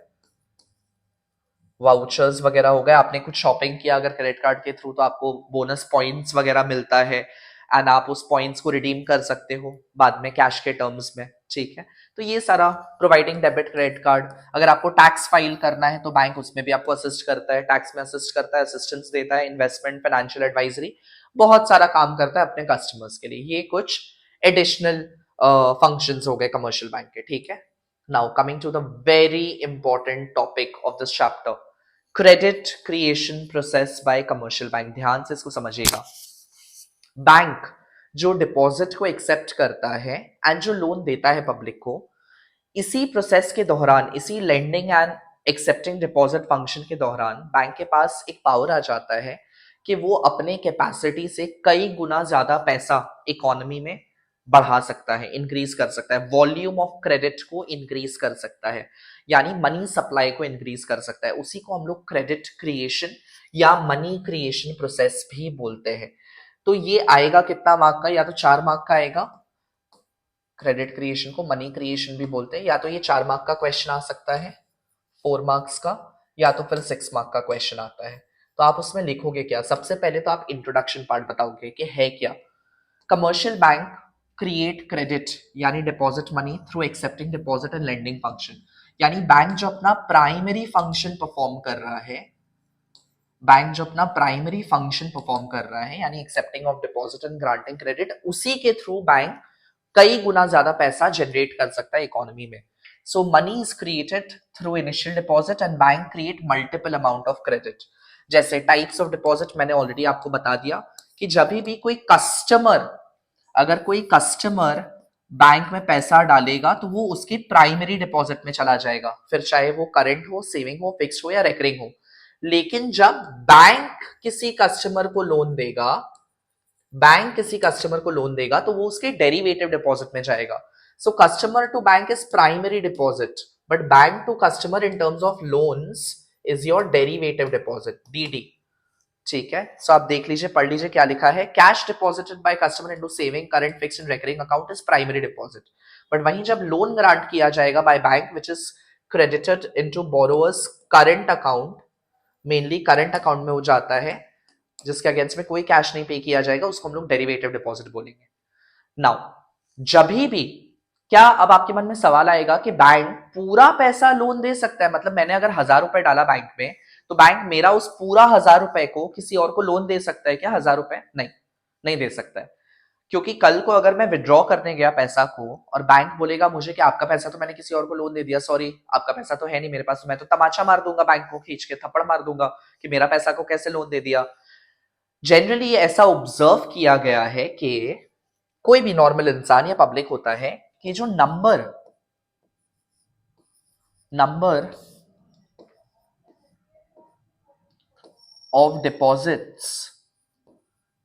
वाउचर्स वगैरह हो गए, आपने कुछ शॉपिंग किया अगर क्रेडिट कार्ड के थ्रू तो आपको बोनस पॉइंट्स वगैरह मिलता है एंड आप उस पॉइंट्स को रिडीम कर सकते हो बाद में कैश के टर्म्स में, ठीक है। तो ये सारा प्रोवाइडिंग डेबिट क्रेडिट कार्ड। अगर आपको टैक्स फाइल करना है तो बैंक उसमें भी आपको असिस्ट करता है, टैक्स में असिस्ट करता है, असिस्टेंस देता है, इन्वेस्टमेंट, फाइनेंशियल एडवाइजरी, बहुत सारा काम करता है अपने कस्टमर्स के लिए। ये कुछ एडिशनल फंक्शंस हो गए कमर्शियल बैंक के, ठीक है। Now coming to the very important topic of this chapter, credit creation process by commercial bank. ध्यान से इसको समझिएगा। बैंक जो डिपॉजिट को एक्सेप्ट करता है एंड जो लोन देता है पब्लिक को, इसी प्रोसेस के दौरान, इसी lending and accepting deposit function के दौरान बैंक के पास एक पावर आ जाता है कि वो अपने कैपेसिटी से कई गुना ज्यादा पैसा इकोनॉमी में बढ़ा सकता है, इंक्रीज कर सकता है, वॉल्यूम ऑफ क्रेडिट को इंक्रीज कर सकता है, यानी मनी सप्लाई को इंक्रीज कर सकता है। उसी को हम लोग क्रेडिट क्रिएशन या मनी क्रिएशन प्रोसेस भी बोलते हैं। तो ये आएगा कितना मार्क का? या तो 4 मार्क का आएगा। क्रेडिट क्रिएशन को मनी क्रिएशन भी बोलते हैं। या तो ये 4 मार्क का क्वेश्चन आ सकता है, 4 मार्क्स का, या तो फिर 6 मार्क का क्वेश्चन आता है। तो आप उसमें लिखोगे क्या? सबसे पहले तो आप इंट्रोडक्शन पार्ट बताओगे कि है क्या। कमर्शियल बैंक क्रिएट क्रेडिट यानी deposit money through accepting deposit and lending function. यानी बैंक जो अपना प्राइमरी फंक्शन परफॉर्म कर रहा है, बैंक जो अपना प्राइमरी फंक्शन परफॉर्म कर रहा है यानी accepting of deposit and granting credit, उसी के थ्रू बैंक कई गुना ज्यादा पैसा जनरेट कर सकता है इकोनॉमी में। So money is created through initial deposit and bank create multiple amount of credit. जैसे टाइप्स ऑफ डिपॉजिट मैंने ऑलरेडी आपको बता दिया कि जब भी कोई कस्टमर, अगर कोई कस्टमर बैंक में पैसा डालेगा तो वो उसकी प्राइमरी डिपॉजिट में चला जाएगा, फिर चाहे वो करंट हो, सेविंग हो, फिक्स्ड हो या रेकरिंग हो। लेकिन जब बैंक किसी कस्टमर को लोन देगा, बैंक किसी कस्टमर को लोन देगा तो वो उसके डेरिवेटिव डिपॉजिट में जाएगा। So customer to bank is primary deposit, but bank to customer in terms of loans is your derivative deposit, DD, ठीक है। सो आप देख लीजिए, पढ़ लीजिए क्या लिखा है। Cash deposited by customer into saving, current, fixed and recurring account is primary deposit. But वहीं जब लोन ग्रांट किया जाएगा by bank which is credited into borrowers current account, mainly current account में हो जाता है, जिसके अगेंस्ट में कोई कैश नहीं पे किया जाएगा, उसको हम लोग डेरिवेटिव डिपॉजिट बोलेंगे। नाउ जब भी, क्या अब आपके मन में सवाल आएगा कि बैंक पूरा पैसा लोन दे सकता है? मतलब मैंने अगर 1,000 रुपए डाला बैंक में तो बैंक मेरा उस पूरा 1,000 रुपए को किसी और को लोन दे सकता है क्या? 1,000 रुपए नहीं, नहीं दे सकता है। क्योंकि कल को अगर मैं विड्रॉ करने गया पैसा को और बैंक बोलेगा मुझे कि आपका पैसा तो मैंने किसी और को लोन दे दिया, सॉरी आपका पैसा तो है नहीं मेरे पास, तो मैं तो तमाचा मार दूंगा, बैंक को खींच के थप्पड़ मार दूंगा कि मेरा पैसा को कैसे लोन दे दिया। जनरली ऐसा ऑब्जर्व किया गया है कि कोई भी नॉर्मल इंसान या पब्लिक होता है कि जो नंबर नंबर ऑफ डिपॉजिट्स,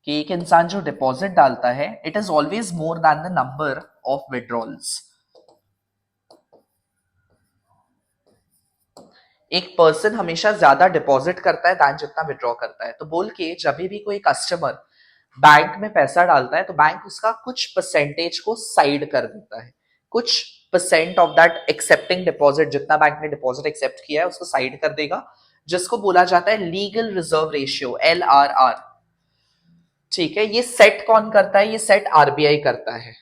कि एक इंसान जो डिपॉजिट डालता है, it is always more than the number of withdrawals. एक पर्सन हमेशा ज्यादा डिपॉजिट करता है दैन जितना विड्रॉ करता है। तो बोल के जब भी कोई कस्टमर बैंक में पैसा डालता है तो बैंक उसका कुछ परसेंटेज को साइड कर देता है, कुछ percent of that accepting deposit, जितना बैंक ने डिपॉजिट एक्सेप्ट किया है उसको साइड कर देगा, जिसको बोला जाता है लीगल रिजर्व रेशियो, LRR, ठीक है। ये सेट कौन करता है? ये सेट आरबीआई करता है,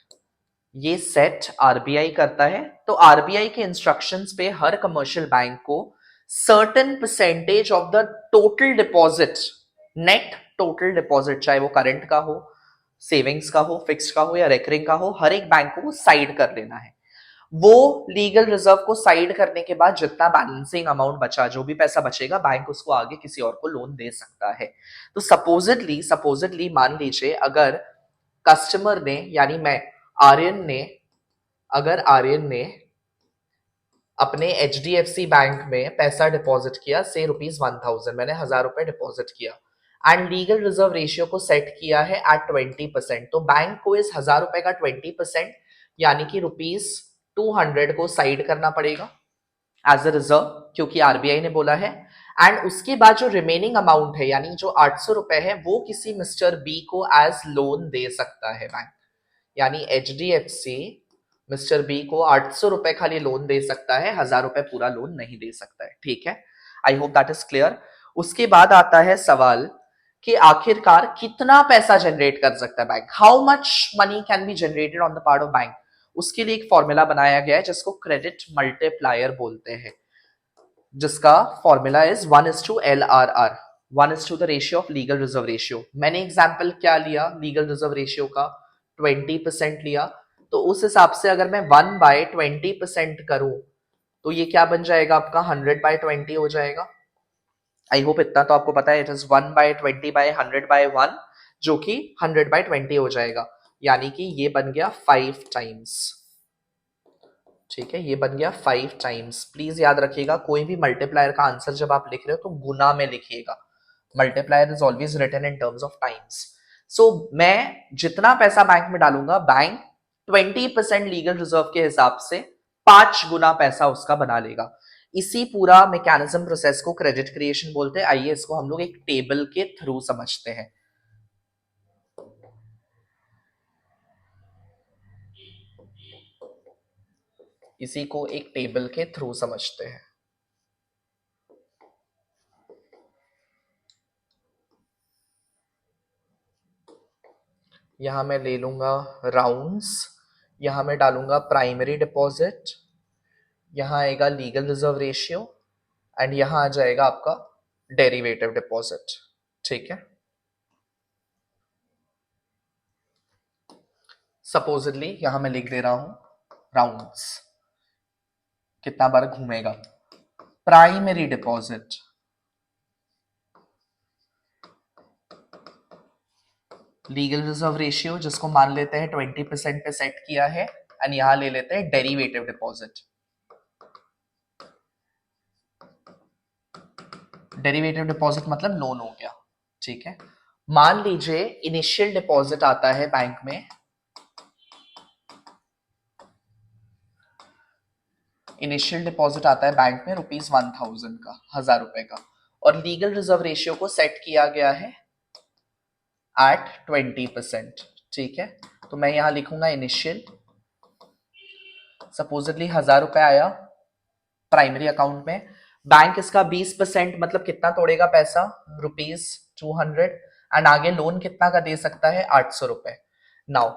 ये सेट आरबीआई करता है। तो आरबीआई के इंस्ट्रक्शंस पे हर कमर्शियल बैंक को certain percentage of the total deposit, net total deposit, चाहे वो करंट का हो, सेविंग्स का हो, फिक्स्ड का हो या रेकरिंग का हो, हर एक बैंक को साइड कर लेना है। वो लीगल रिजर्व को साइड करने के बाद जितना बैलेंसिंग अमाउंट बचा, जो भी पैसा बचेगा, बैंक उसको आगे किसी और को लोन दे सकता है। तो सपोजिटली मान लीजिए अगर कस्टमर ने, यानी मैं, आर्यन ने, अगर आर्यन ने अपने HDFC बैंक में पैसा डिपॉजिट किया, से ₹1,000, मैंने 1,000 रुपए डिपॉजिट किया एंड लीगल रिजर्व रेशियो को सेट किया है एट 20%, तो बैंक को इस 1,000 रुपए का 20% यानी कि ₹200 को साइड करना पड़ेगा एज अ रिजर्व, क्योंकि आरबीआई ने बोला है। एंड उसके बाद जो रिमेनिंग अमाउंट है यानी जो 800 रुपए है, वो किसी मिस्टर बी को एज लोन दे सकता है बैंक, यानी HDFC मिस्टर बी को 800 रुपए खाली लोन दे सकता है, 1,000 रुपए पूरा लोन नहीं दे सकता है, ठीक है। I hope that is clear. उसके बाद आता है सवाल कि आखिरकार कितना पैसा जनरेट कर सकता है bank, how much money can be generated on the part of bank. उसके लिए एक फॉर्मूला बनाया गया है जिसको क्रेडिट मल्टीप्लायर बोलते हैं, जिसका formula is 1:LRR, 1 to the ratio of legal reserve ratio. मैंने एग्जाम्पल क्या लिया लीगल रिजर्व रेशियो का, 20% लिया। तो उस हिसाब से अगर मैं 1/20% करूं तो ये क्या बन जाएगा आपका, 100/20 हो जाएगा। आई होप इतना तो आपको पता है, इट इज 1/20/100/1, जो कि 100/20 हो जाएगा, यानी कि ये बन गया 5 टाइम्स। ठीक है, ये बन गया 5 टाइम्स। प्लीज याद रखिएगा, कोई भी मल्टीप्लायर का आंसर जब आप लिख रहे हो तो गुना में लिखिएगा। Multiplier is always written in terms of times. So मैं जितना पैसा बैंक में डालूंगा, बैंक 20% लीगल रिजर्व के हिसाब से 5 गुना पैसा उसका बना लेगा। इसी पूरा मैकेनिज्म प्रोसेस को क्रेडिट क्रिएशन बोलते हैं। आइए इसको हम लोग एक टेबल के थ्रू समझते हैं। इसी को एक टेबल के थ्रू समझते हैं। यहां मैं ले लूंगा राउंड्स, यहां मैं डालूंगा प्राइमरी डिपॉजिट, यहां आएगा लीगल रिजर्व रेशियो, एंड यहां आ जाएगा आपका डेरिवेटिव डिपॉजिट। ठीक है, सपोजिटली यहां मैं लिख दे रहा हूं राउंड्स, कितना बार घूमेगा, primary deposit, legal reserve ratio जिसको मान लेते हैं 20% पे सेट किया है, एंड यहां ले लेते हैं डेरिवेटिव डिपॉजिट। डेरिवेटिव डिपॉजिट मतलब लोन हो गया। ठीक है, मान लीजिए इनिशियल डिपॉजिट आता है बैंक में, इनिशियल डिपॉजिट आता है बैंक में ₹1000 का, 1000 रुपए का, और लीगल रिजर्व रेशियो को सेट किया गया है एट 20%। ठीक है, तो मैं यहां लिखूंगा इनिशियल, सपोजिटली 1000 रुपए आया प्राइमरी अकाउंट में, बैंक इसका 20% मतलब कितना तोड़ेगा पैसा, ₹200, एंड आगे लोन कितना का दे सकता है, 800 रुपए। नाउ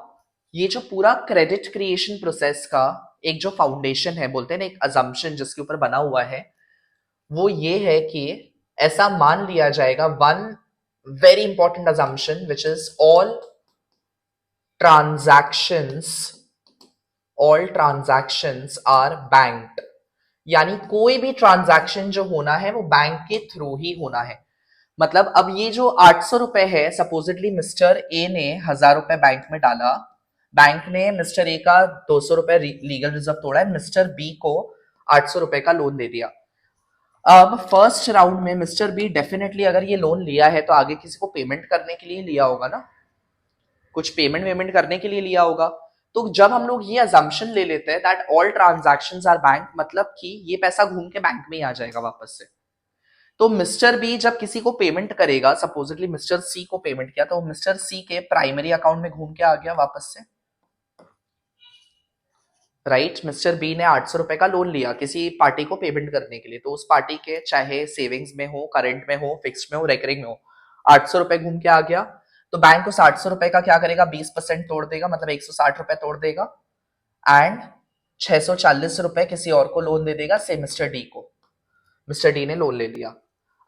ये जो पूरा क्रेडिट क्रिएशन प्रोसेस का एक जो फाउंडेशन है, बोलते हैं ना, एक अजम्पशन जिसके ऊपर बना हुआ है, वो ये है कि ऐसा मान लिया जाएगा, one very important assumption which is transactions all transactions are banked, यानी कोई भी ट्रांजैक्शन जो होना है वो बैंक के थ्रू ही होना है। मतलब अब ये जो 800 रुपए है, सपोजिटली मिस्टर ए ने 1000 रुपए बैंक में डाला, बैंक ने मिस्टर ए का 200 रुपए लीगल रिजर्व तोड़ा है, मिस्टर बी को 800 रुपए का लोन दे दिया। अब फर्स्ट राउंड में मिस्टर बी डेफिनेटली अगर ये लोन लिया है तो आगे किसी को पेमेंट करने के लिए लिया होगा ना, कुछ पेमेंट वेमेंट करने के लिए लिया होगा। तो जब हम लोग ये अजम्पशन ले लेते हैं that all transactions are bank, मतलब कि ये पैसा घूम के बैंक में ही आ जाएगा वापस से। तो मिस्टर बी जब किसी को पेमेंट करेगा, सपोजिटली मिस्टर सी को पेमेंट किया, तो मिस्टर सी के प्राइमरी अकाउंट में घूम के आ गया वापस से। राइट, मिस्टर बी ने 800 रुपए का लोन लिया किसी पार्टी को पेमेंट करने के लिए, तो उस पार्टी के चाहे सेविंग्स में हो, करंट में हो, फिक्स्ड में हो, रेकरिंग में हो, 800 रुपए घूम के आ गया। तो बैंक उस 800 रुपए का क्या करेगा, 20% तोड़ देगा, मतलब 160 रुपए तोड़ देगा, एंड 640 रुपए किसी और को लोन दे देगा, से मिस्टर डी को। मिस्टर डी ने लोन ले लिया।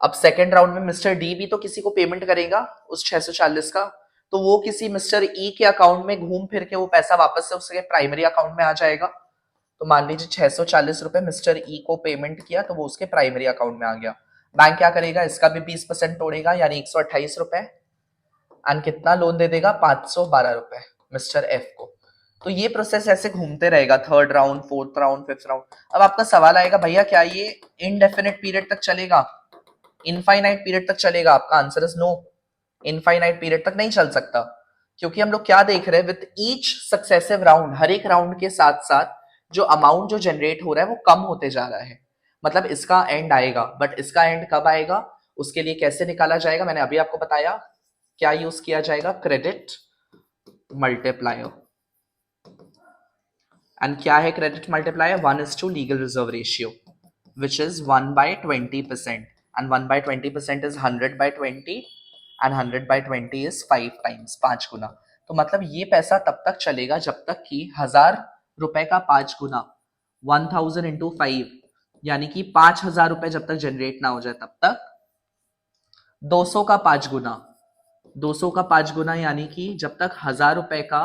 अब सेकेंड राउंड में मिस्टर डी भी तो किसी को पेमेंट करेगा उस 640 का, तो वो किसी मिस्टर ई के अकाउंट में घूम फिर के वो पैसा वापस से उसके प्राइमरी अकाउंट में आ जाएगा। तो मान लीजिए 640 रुपए मिस्टर ई को पेमेंट किया, तो वो उसके प्राइमरी अकाउंट में आ गया। बैंक क्या करेगा, इसका भी 20% तोड़ेगा, यानी 128 रुपए, एंड कितना लोन दे देगा, 512 रुपए मिस्टर एफ को। तो ये प्रोसेस ऐसे घूमते रहेगा, third round, fourth round, fifth round. अब आपका सवाल आएगा, भैया क्या ये इनडेफिनेट पीरियड तक चलेगा, इनफाइनाइट पीरियड तक चलेगा? आपका answer is no, infinite period तक नहीं चल सकता, क्योंकि हम लोग क्या देख रहे हैं, विद ईच सक्सेसिव राउंड, हर एक राउंड के साथ साथ जो अमाउंट जो जनरेट हो रहा है वो कम होते जा रहा है। मतलब इसका एंड आएगा, बट इसका एंड कब आएगा, उसके लिए कैसे निकाला जाएगा, मैंने अभी आपको बताया, क्या यूज किया जाएगा, क्रेडिट मल्टीप्लायर। एंड क्या है credit multiplier, legal reserve ratio. which is 1/20%, and 1/20% is 100/20, and 100/20 is 5 times, 5 गुना। तो मतलब ये पैसा तब तक चलेगा जब तक कि 1000 रुपए का 5 गुना 1000 इंटू 5 यानी कि 5000 रुपए जब तक जनरेट ना हो जाए तब तक 200 का 5 गुना 200 का 5 गुना यानी कि जब तक 1000 रुपए का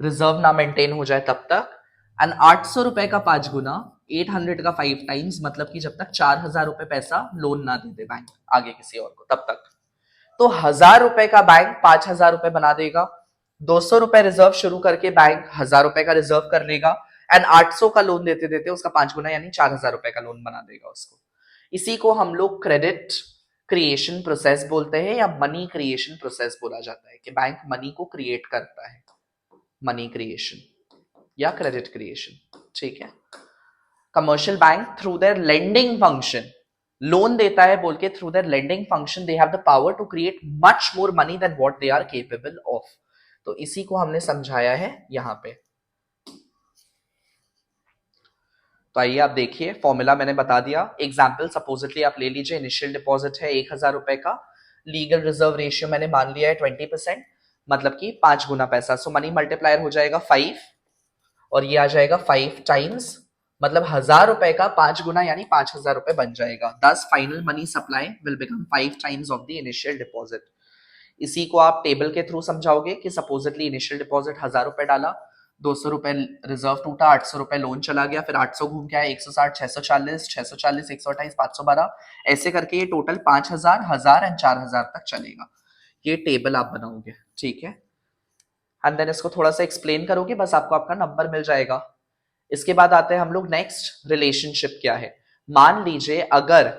रिजर्व ना मेंटेन हो जाए तब तक, एंड 800 रुपए का 5 गुना 800 का 5 टाइम्स, मतलब कि जब तक 4000 रुपए पैसा लोन ना दे दे बैंक आगे किसी और को तब तक। तो 1000 रुपए का बैंक 5000 रुपए बना देगा, 200 रुपए रिजर्व शुरू करके बैंक 1000 रुपए का रिजर्व कर लेगा, एंड 800 का लोन देते देते उसका 5 गुना यानी 4000 रुपए का लोन बना देगा उसको। इसी को हम लोग क्रेडिट क्रिएशन प्रोसेस बोलते हैं, या मनी क्रिएशन प्रोसेस बोला जाता है, कि बैंक मनी को क्रिएट करता है, मनी क्रिएशन या क्रेडिट क्रिएशन। ठीक है। Commercial bank through their lending function, loan देता है बोल के, through their lending function they have the power to create much more money than what they are capable of. तो इसी को हमने समझाया है यहां पे। तो आइए आप देखिए, फॉर्मूला मैंने बता दिया। एग्जाम्पल सपोजिटली आप ले लीजिए, इनिशियल डिपॉजिट है 1000 रुपए का, लीगल रिजर्व रेशियो मैंने मान लिया है 20%, मतलब कि 5 गुना पैसा। सो मनी मल्टीप्लायर हो जाएगा 5, और ये आ जाएगा 5 टाइम्स, मतलब 1000 रुपए का 5 गुना यानी 5000 रुपए बन जाएगा। दस final money supply will become 5 times of the initial deposit. इसी को आप टेबल के थ्रू समझाओगे कि सपोजिटली इनिशियल डिपॉजिट 1000 रुपए डाला, 200 रुपए रिजर्व टूटा, 800 रुपए लोन चला गया, फिर 800 घूम के आया, 160, 640, 640, 128, 512, ऐसे करके ये टोटल 5000, 1000 एंड 4000 तक चलेगा। ये टेबल आप बनाओगे, ठीक है, एंड देन इसको थोड़ा सा एक्सप्लेन करोगे, बस आपको आपका नंबर मिल जाएगा। इसके बाद आते हैं हम लोग नेक्स्ट, रिलेशनशिप क्या है। मान लीजिए अगर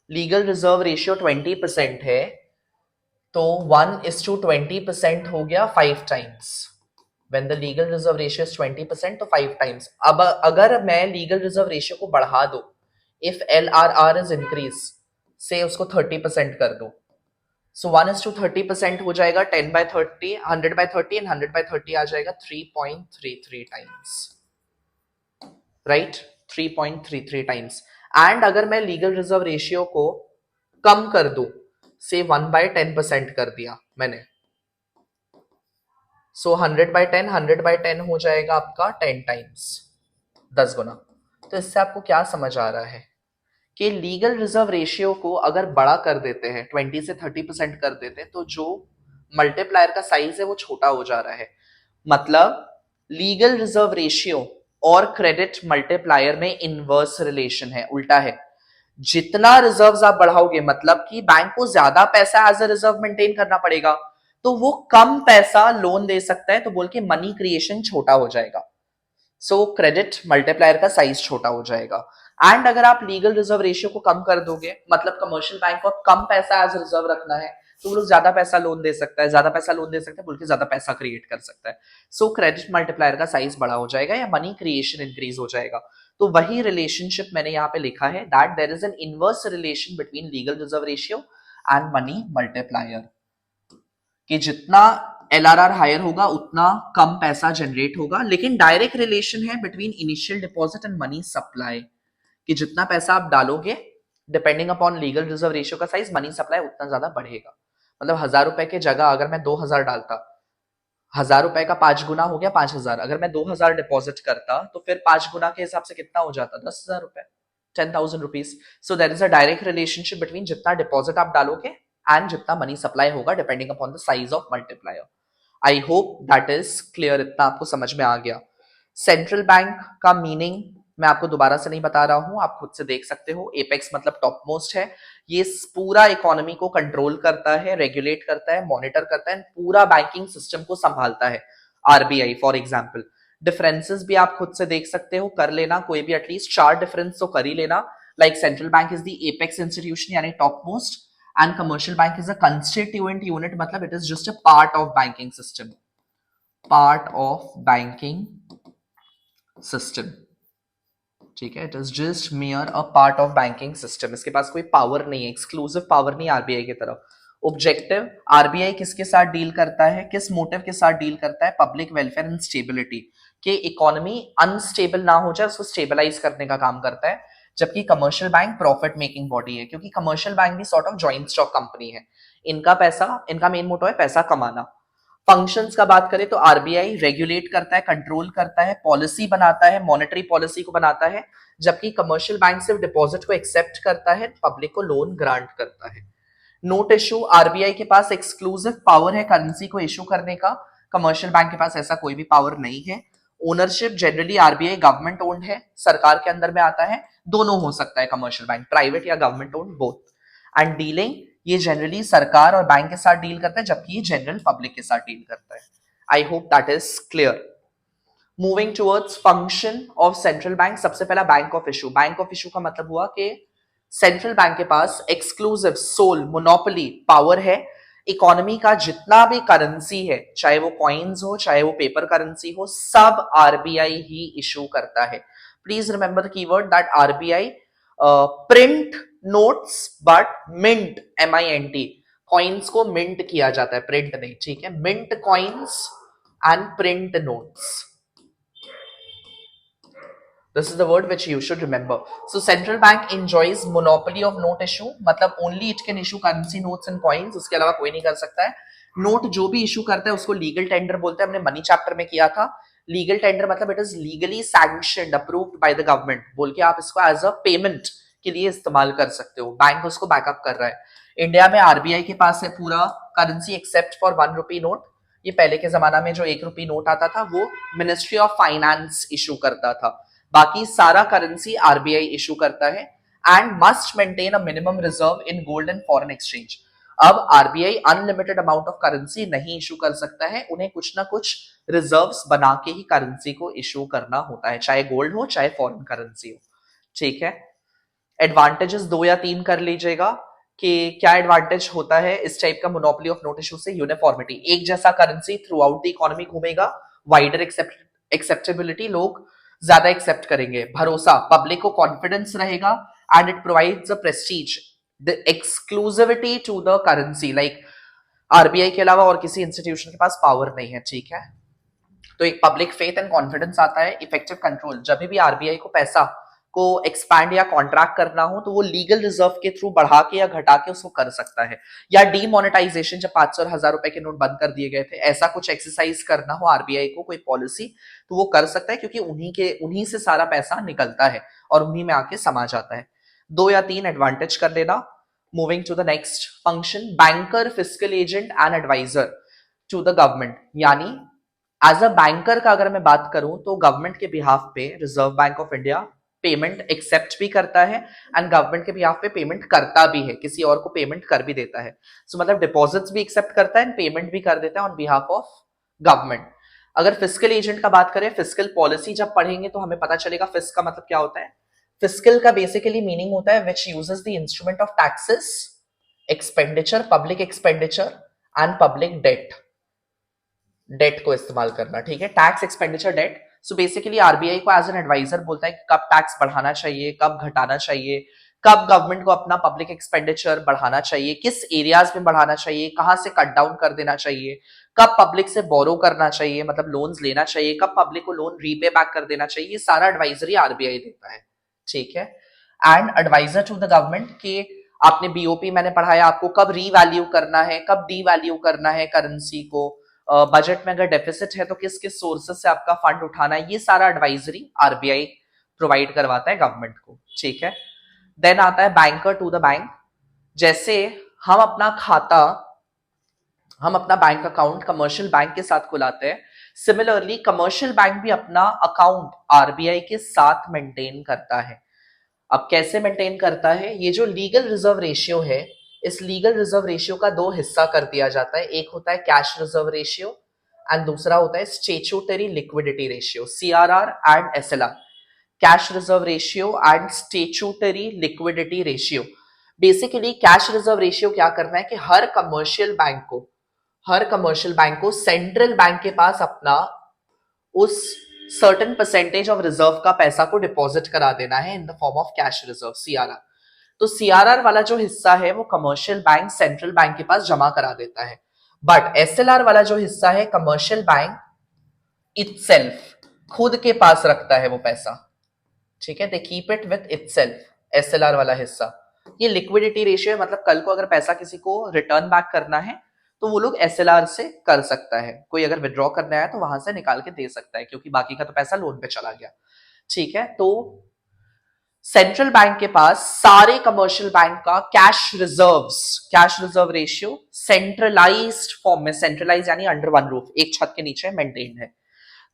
लीगल रिजर्व रेशियो 20% है, तो 1:20% हो गया 5 times. When the legal reserve ratio is 20% तो 5 टाइम्स। अब अगर मैं लीगल रिजर्व रेशियो को बढ़ा दो, इफ LRR इज इंक्रीज, से उसको 30% कर दो, सो 1:30% हो जाएगा 10/30, 100/30, एंड 100/30 आ जाएगा 3.33 टाइम्स, राइट, 3.33 टाइम्स। एंड अगर मैं लीगल रिजर्व रेशियो को कम कर दू, से 1/10% कर दिया मैंने, सो 100/10, 100/10 हो जाएगा आपका 10 टाइम्स, 10 गुना। तो इससे आपको क्या समझ आ रहा है कि लीगल रिजर्व रेशियो को अगर बड़ा कर देते हैं, 20 से 30% कर देते हैं, तो जो मल्टीप्लायर का साइज है वो छोटा हो जा रहा है। मतलब लीगल रिजर्व रेशियो और क्रेडिट मल्टीप्लायर में इनवर्स रिलेशन है, उल्टा है। जितना रिजर्व्स आप बढ़ाओगे, मतलब कि बैंक को ज्यादा पैसा एज अ रिजर्व मेंटेन करना पड़ेगा, तो वो कम पैसा लोन दे सकता है, तो बोल के मनी क्रिएशन छोटा हो जाएगा। सो क्रेडिट मल्टीप्लायर का साइज छोटा हो जाएगा। एंड अगर आप लीगल रिजर्व रेशियो को कम कर दोगे, मतलब कमर्शियल बैंक को कम पैसा एज रिजर्व रखना है, तो वो लोग ज्यादा पैसा लोन दे सकता है, ज्यादा पैसा लोन दे सकता है बोल के ज्यादा पैसा क्रिएट कर सकता है। सो क्रेडिट मल्टीप्लायर का साइज बड़ा हो जाएगा, या मनी क्रिएशन इंक्रीज हो जाएगा। तो वही रिलेशनशिप मैंने यहाँ पे लिखा है, that there is an inverse relation between legal reserve ratio and money multiplier, कि जितना LRR हायर होगा उतना कम पैसा जनरेट होगा। लेकिन डायरेक्ट रिलेशन है between initial deposit and money supply, कि जितना पैसा आप डालोगे, depending upon legal reserve ratio का साइज, मनी सप्लाई उतना ज्यादा बढ़ेगा। मतलब 1000 रुपए की जगह अगर मैं 2000 डालता, 1000 रुपए का 5 गुना हो गया 5000। अगर मैं 2000 डिपॉजिट करता, तो फिर 5 गुना के हिसाब से कितना हो जाता, 10,000 रुपए, 10,000 rupees. So there is a direct relationship between जितना डिपॉजिट आप डालोगे एंड जितना मनी सप्लाई होगा, depending upon the size of multiplier. I hope that is clear, इतना आपको समझ में आ गया। सेंट्रल बैंक का मीनिंग मैं आपको दोबारा से नहीं बता रहा हूं, आप खुद से देख सकते हो। एपेक्स मतलब टॉप मोस्ट है, ये पूरा इकोनॉमी को कंट्रोल करता है, रेगुलेट करता है, मॉनिटर करता है, पूरा बैंकिंग सिस्टम को संभालता है। RBI for example. डिफरेंसेस भी आप खुद से देख सकते हो, कर लेना, कोई भी एटलीस्ट 4 डिफरेंस तो कर ही लेना। Like central bank is the apex institution यानी top most, and commercial bank is a constituent unit, मतलब it is just a part of banking system, part of banking system, ठीक है, it is just mere a part of banking system। इसके पास कोई power नहीं है, exclusive power नहीं RBI की तरफ। ऑब्जेक्टिव, आरबीआई किसके साथ डील करता है, किस मोटिव के साथ डील करता है, पब्लिक वेलफेयर एंड स्टेबिलिटी, कि इकोनॉमी अनस्टेबल ना हो जाए, उसको स्टेबलाइज करने का काम करता है, जबकि commercial bank profit making body है, क्योंकि कमर्शियल बैंक भी sort of joint stock company है। इनका मेन मोटो है पैसा कमाना। फंक्शंस का बात करें तो आरबीआई रेगुलेट करता है, कंट्रोल करता है, पॉलिसी बनाता है, मॉनेटरी पॉलिसी को बनाता है, जबकि कमर्शियल बैंक सिर्फ डिपॉजिट को एक्सेप्ट करता है, पब्लिक को लोन ग्रांट करता है। नोट इशू, आरबीआई के पास एक्सक्लूसिव पावर है करेंसी को इशू करने का, कमर्शियल बैंक के पास ऐसा कोई भी पावर नहीं है। Ownership generally RBI government owned है, सरकार के अंदर में आता है, दोनों हो सकता है कमर्शियल बैंक, प्राइवेट या government owned both. And dealing, ये जनरली सरकार और बैंक के साथ डील करता है, जबकि ये जनरल पब्लिक के साथ डील करता है। I hope that is clear. Moving towards function of central bank, सबसे पहला bank of issue. Bank of issue का मतलब हुआ कि सेंट्रल बैंक के पास एक्सक्लूसिव सोल मोनोपोली पावर है, इकोनॉमी का जितना भी करेंसी है, चाहे वो कॉइन्स हो चाहे वो पेपर करेंसी हो, सब आरबीआई ही इशू करता है। Please remember the keyword that RBI print notes but mint, MINT, coins को मिंट किया जाता है, प्रिंट नहीं, ठीक है, mint coins and print notes. This is the word which you should remember. So central bank enjoys monopoly of note issue, मतलब only it can issue currency notes and coins, उसके अलावा कोई नहीं कर सकता है। नोट जो भी इशू करता है उसको लीगल टेंडर बोलते हैं, हमने मनी चैप्टर में किया था। लीगल टेंडर मतलब it is legally sanctioned, approved by the government, बोल के आप इसको एज अ पेमेंट के लिए इस्तेमाल कर सकते हो, बैंक उसको बैकअप कर रहा है। इंडिया में आरबीआई के पास है पूरा currency except for 1 rupee note. ये पहले के जमाना में जो 1 रुपी नोट आता था वो मिनिस्ट्री ऑफ फाइनेंस इशू करता था, बाकी सारा करेंसी आरबीआई इशू करता है। And must maintain a minimum reserve in gold and foreign exchange. अब RBI unlimited amount of currency नहीं इशू कर सकता है, उन्हें कुछ ना कुछ रिजर्व्स बना के ही करेंसी को इशू करना होता है, चाहे गोल्ड हो चाहे फॉरेन करेंसी हो, ठीक है। एडवांटेजेस 2 या 3 कर लीजिएगा कि क्या एडवांटेज होता है इस टाइप का मोनोपोली ऑफ नोट इशू से। यूनिफॉर्मिटी, एक जैसा currency throughout the economy घूमेगा। वाइडर एक्सेप्टेबिलिटी, लोग ज्यादा एक्सेप्ट करेंगे। भरोसा, पब्लिक को कॉन्फिडेंस रहेगा। And it provides a prestige, the exclusivity to the currency, like RBI के अलावा और किसी इंस्टीट्यूशन के पास पावर नहीं है, ठीक है। तो एक पब्लिक फेथ एंड कॉन्फिडेंस आता है। इफेक्टिव कंट्रोल, जब भी आरबीआई को पैसा को एक्सपैंड या कॉन्ट्रैक्ट करना हो तो वो लीगल रिजर्व के थ्रू बढ़ा के या घटा के उसको कर सकता है। या डीमोनेटाइजेशन, जब 500 और 1000 रुपए के नोट बंद कर दिए गए थे, ऐसा कुछ एक्सरसाइज करना हो आरबीआई को, कोई पॉलिसी, तो वो कर सकता है, क्योंकि उन्हीं से सारा पैसा निकलता है और उन्हीं में आके समा जाता है। 2 या 3 एडवांटेज कर लेना। Moving to the next function, banker, fiscal agent and advisor to the government. यानी एज अ बैंकर का अगर मैं बात करूं तो गवर्नमेंट के बिहाफ पे Reserve bank of India payment accept भी करता है एंड गवर्नमेंट के बिहाफ पे पेमेंट करता भी है, किसी और को पेमेंट कर भी देता है। सो मतलब डिपॉजिट्स भी एक्सेप्ट करता है एंड पेमेंट भी कर देता है ऑन बिहाफ ऑफ गवर्नमेंट। अगर फिस्कल एजेंट का बात करें, फिस्कल पॉलिसी जब पढ़ेंगे तो हमें पता चलेगा फिस्क का मतलब क्या होता है। फिस्कल का बेसिकली मीनिंग होता है which uses the instrument of taxes, expenditure, public expenditure and public debt, debt को इस्तेमाल करना, ठीक है, tax, expenditure, debt. So basically RBI को एज एन एडवाइजर बोलता है कि कब टैक्स बढ़ाना चाहिए, कब घटाना चाहिए, कब गवर्नमेंट को अपना पब्लिक एक्सपेंडिचर बढ़ाना चाहिए, किस एरियाज में बढ़ाना चाहिए, कहां से कट डाउन कर देना चाहिए, कब पब्लिक से बोरो करना चाहिए, मतलब लोन्स लेना चाहिए, कब पब्लिक को लोन रीपे बैक कर देना चाहिए, ये सारा एडवाइजरी आरबीआई देता है, ठीक है। And advisor to the government के आपने बीओपी मैंने पढ़ाया आपको, कब रीवैल्यू करना है, कब डीवैल्यू करना है करेंसी को, बजट में अगर डेफिसिट है तो किस किस सोर्सेस से आपका फंड उठाना है, ये सारा एडवाइजरी आरबीआई प्रोवाइड करवाता है गवर्नमेंट को, ठीक है। देन आता है बैंकर टू द बैंक। जैसे हम अपना खाता, हम अपना बैंक अकाउंट कमर्शियल बैंक के साथ खुलाते हैं, सिमिलरली कमर्शियल बैंक भी अपना अकाउंट आरबीआई के साथ मेंटेन करता है। अब कैसे मेंटेन करता है, ये जो लीगल रिजर्व रेशियो है, इस लीगल रिजर्व रेशियो का 2 हिस्सा कर दिया जाता है। एक होता है कैश रिजर्व रेशियो एंड दूसरा होता है statutory liquidity ratio, CRR and SLR. Cash reserve ratio and statutory liquidity ratio. Basically cash reserve ratio क्या करना है कि हर कमर्शियल बैंक को सेंट्रल बैंक के पास अपना उस सर्टेन परसेंटेज ऑफ रिजर्व का पैसा को डिपॉजिट करा देना है in the form of cash reserve, CRR. तो सीआरआर वाला जो हिस्सा है वो कमर्शियल बैंक सेंट्रल बैंक के पास जमा करा देता है, बट एसएलआर वाला जो हिस्सा है कमर्शियल बैंक इटसेल्फ खुद के पास रखता है वो पैसा, ठीक है, they keep it with itself, SLR वाला हिस्सा। ये लिक्विडिटी रेशियो है, मतलब कल को अगर पैसा किसी को रिटर्न बैक करना है तो वो लोग एसएलआर से कर सकता है, कोई अगर विड्रॉ करना है तो वहां से निकाल के दे सकता है, क्योंकि बाकी का तो पैसा लोन पे चला गया, ठीक है। तो सेंट्रल बैंक के पास सारे कमर्शियल बैंक का cash reserve ratio centralised form में, सेंट्रलाइज यानी अंडर वन रूफ, एक छत के नीचे मेंटेन्ड है।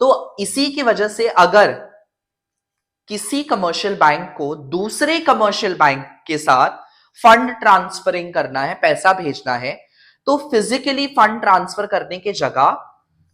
तो इसी की वजह से अगर किसी कमर्शियल बैंक को दूसरे कमर्शियल बैंक के साथ फंड ट्रांसफरिंग करना है, पैसा भेजना है, तो फिजिकली फंड ट्रांसफर करने के जगह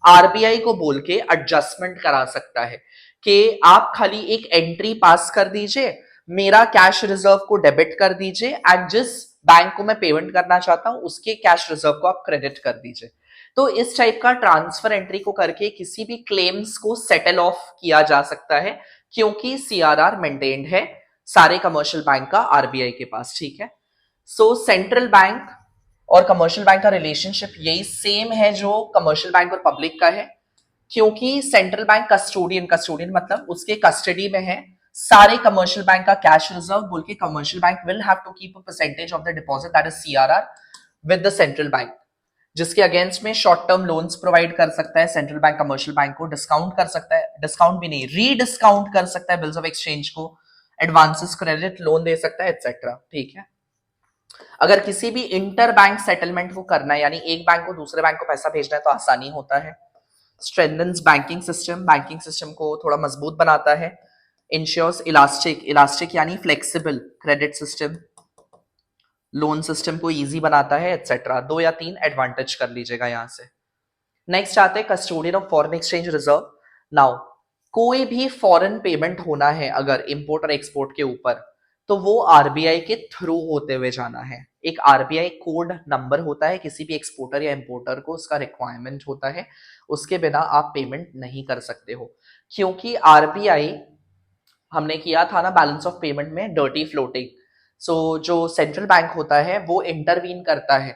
आरबीआई को बोल के एडजस्टमेंट करा सकता है कि आप खाली एक एंट्री पास कर दीजिए, मेरा कैश रिजर्व को डेबिट कर दीजिए एंड जिस बैंक को मैं पेमेंट करना चाहता हूं उसके कैश रिजर्व को आप क्रेडिट कर दीजिए। तो इस टाइप का ट्रांसफर एंट्री को करके किसी भी क्लेम्स को सेटल ऑफ किया जा सकता है, क्योंकि सीआरआर मेंटेन्ड है सारे कमर्शियल बैंक का आरबीआई के पास, ठीक है। सो सेंट्रल बैंक और कमर्शियल बैंक का रिलेशनशिप यही सेम है जो कमर्शियल बैंक और पब्लिक का है, क्योंकि सेंट्रल बैंक कस्टोडियन मतलब उसके कस्टडी में है सारे कमर्शियल बैंक का कैश रिजर्व, बोल के commercial bank will have to keep a percentage of the deposit that is CRR with the central bank, जिसके अगेंस्ट में शॉर्ट टर्म लोन्स प्रोवाइड कर सकता है सेंट्रल बैंक कमर्शियल बैंक को, discount कर सकता है, डिस्काउंट भी नहीं री डिस्काउंट कर सकता है बिल्स ऑफ एक्सचेंज को, एडवांसेस क्रेडिट लोन दे सकता है एटसेट्रा, ठीक है। अगर किसी भी इंटर बैंक सेटलमेंट को करना है, यानी एक बैंक को दूसरे बैंक को पैसा भेजना है, तो आसानी होता है, स्ट्रेंथन्स बैंकिंग सिस्टम को थोड़ा मजबूत बनाता है, इंश्योर्स इलास्टिक यानी flexible credit system, loan system को इजी बनाता है एटसेट्रा। 2 या 3 एडवांटेज कर लीजिएगा यहां से। नेक्स्ट आते हैं custodian of foreign exchange reserve. Now कोई भी फॉरेन पेमेंट होना है अगर इंपोर्ट और एक्सपोर्ट के ऊपर, तो वो आरबीआई के थ्रू होते हुए जाना है। एक आरबीआई कोड नंबर होता है, किसी भी एक्सपोर्टर या इंपोर्टर को उसका रिक्वायरमेंट होता है, उसके बिना आप पेमेंट नहीं कर सकते हो, क्योंकि आरबीआई हमने किया था ना बैलेंस ऑफ पेमेंट में डर्टी फ्लोटिंग। सो जो सेंट्रल बैंक होता है वो इंटरवीन करता है,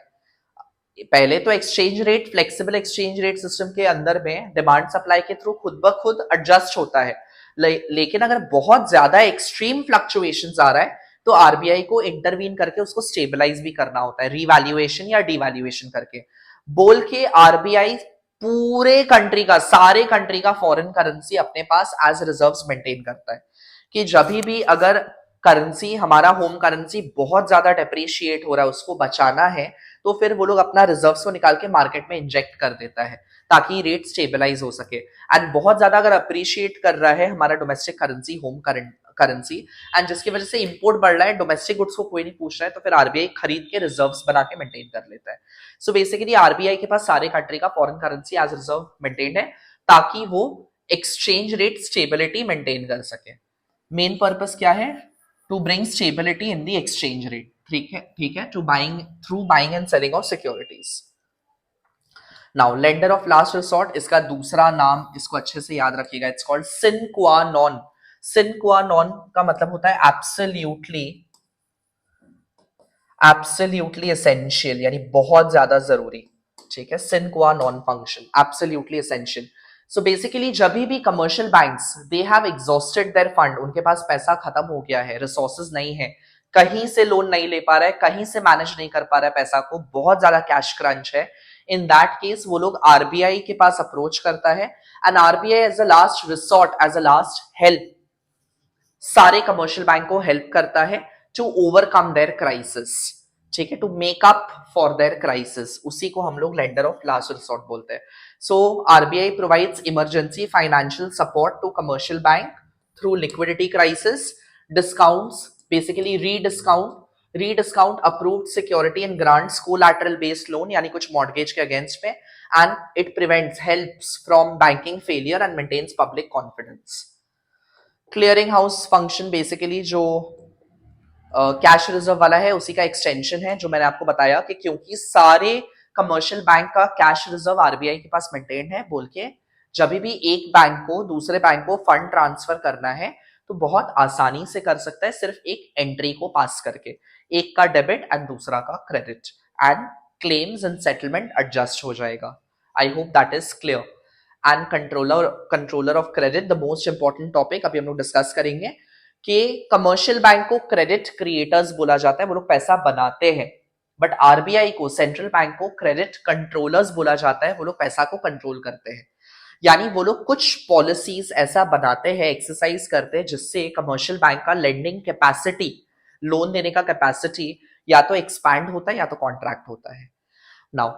पहले तो exchange rate flexible exchange rate system के अंदर में डिमांड सप्लाई के थ्रू खुद ब खुद एडजस्ट होता है, लेकिन अगर बहुत ज्यादा एक्सट्रीम फ्लक्चुएशंस आ रहा है तो आरबीआई को इंटरवीन करके उसको स्टेबलाइज भी करना होता है, रिवैल्यूएशन या डिवैल्यूएशन करके, बोल के आरबीआई पूरे कंट्री का, सारे कंट्री का फॉरेन करेंसी अपने पास एज रिजर्व्स मेंटेन करता है, कि जब भी अगर करेंसी, हमारा होम करेंसी बहुत ज्यादा डेप्रिशिएट हो रहा है, उसको बचाना है, तो फिर वो लोग अपना रिजर्व्स को निकाल के मार्केट में इंजेक्ट कर देता है ताकि रेट स्टेबलाइज हो सके। एंड बहुत ज्यादा अगर अप्रिशिएट कर रहा है हमारा domestic currency, home currency, and जिसकी वजह से इंपोर्ट बढ़ रहा है, डोमेस्टिक गुड्स को कोई नहीं पूछ रहा है, तो फिर आरबीआई खरीद के रिजर्व्स बना के मेंटेन कर लेता है। सो बेसिकली आरबीआई के पास सारे कंट्री का foreign currency as reserve maintain है ताकि वो एक्सचेंज रेट स्टेबिलिटी मेंटेन कर सके। मेन पर्पस क्या है? To bring stability in the exchange rate, ठीक है, to buying, through buying and selling of securities. Now lender of last resort, इसका दूसरा नाम, इसको अच्छे से याद रखिएगा, it's called sin qua non. Sin qua non का मतलब होता है एब्सोल्युटली एसेंशियल, यानी बहुत ज्यादा जरूरी, ठीक है। Sine qua non function, absolutely essential. So basically जब भी commercial banks they have exhausted their fund, उनके पास पैसा खत्म हो गया है, रिसोर्सेज नहीं है, कहीं से लोन नहीं ले पा रहा है, कहीं से मैनेज नहीं कर पा रहा है पैसा को, बहुत ज्यादा कैश क्रंच है, इन दैट केस वो लोग आरबीआई के पास अप्रोच करता है, and RBI as a last resort, as a last help, सारे कमर्शियल बैंक को हेल्प करता है टू ओवरकम देयर क्राइसिस, ठीक है, to make up for their crisis, उसी को हम लोग लेंडर ऑफ लास्ट रिसोर्ट बोलते हैं। So RBI provides emergency financial support to commercial bank through liquidity crisis, discounts, basically rediscount approved security and grants collateral based loan, यानी कुछ mortgage के against में, and it prevents, helps from banking failure and maintains public confidence. Clearing house function basically जो cash reserve वाला है उसी का extension है, जो मैंने आपको बताया कि क्योंकि सारे कमर्शियल बैंक का कैश रिजर्व आरबीआई के पास मेंटेन है, बोल के जब भी एक बैंक को दूसरे बैंक को फंड ट्रांसफर करना है तो बहुत आसानी से कर सकता है, सिर्फ एक एंट्री को पास करके, एक का डेबिट एंड दूसरा का credit, and claims and settlement adjust हो जाएगा। I hope that is clear. And controller of credit, the most important topic अभी हम लोग डिस्कस करेंगे कि कमर्शियल बैंक को क्रेडिट क्रिएटर्स बोला जाता है, वो लोग पैसा बनाते हैं, बट आरबीआई को, सेंट्रल बैंक को क्रेडिट कंट्रोलर्स बोला जाता है, वो लोग पैसा को कंट्रोल करते हैं। यानी वो लोग कुछ पॉलिसीज ऐसा बनाते हैं, एक्सरसाइज करते हैं, जिससे कमर्शियल बैंक का लेंडिंग कैपेसिटी, लोन देने का कैपेसिटी या तो एक्सपैंड होता है या तो कॉन्ट्रैक्ट होता है। नाउ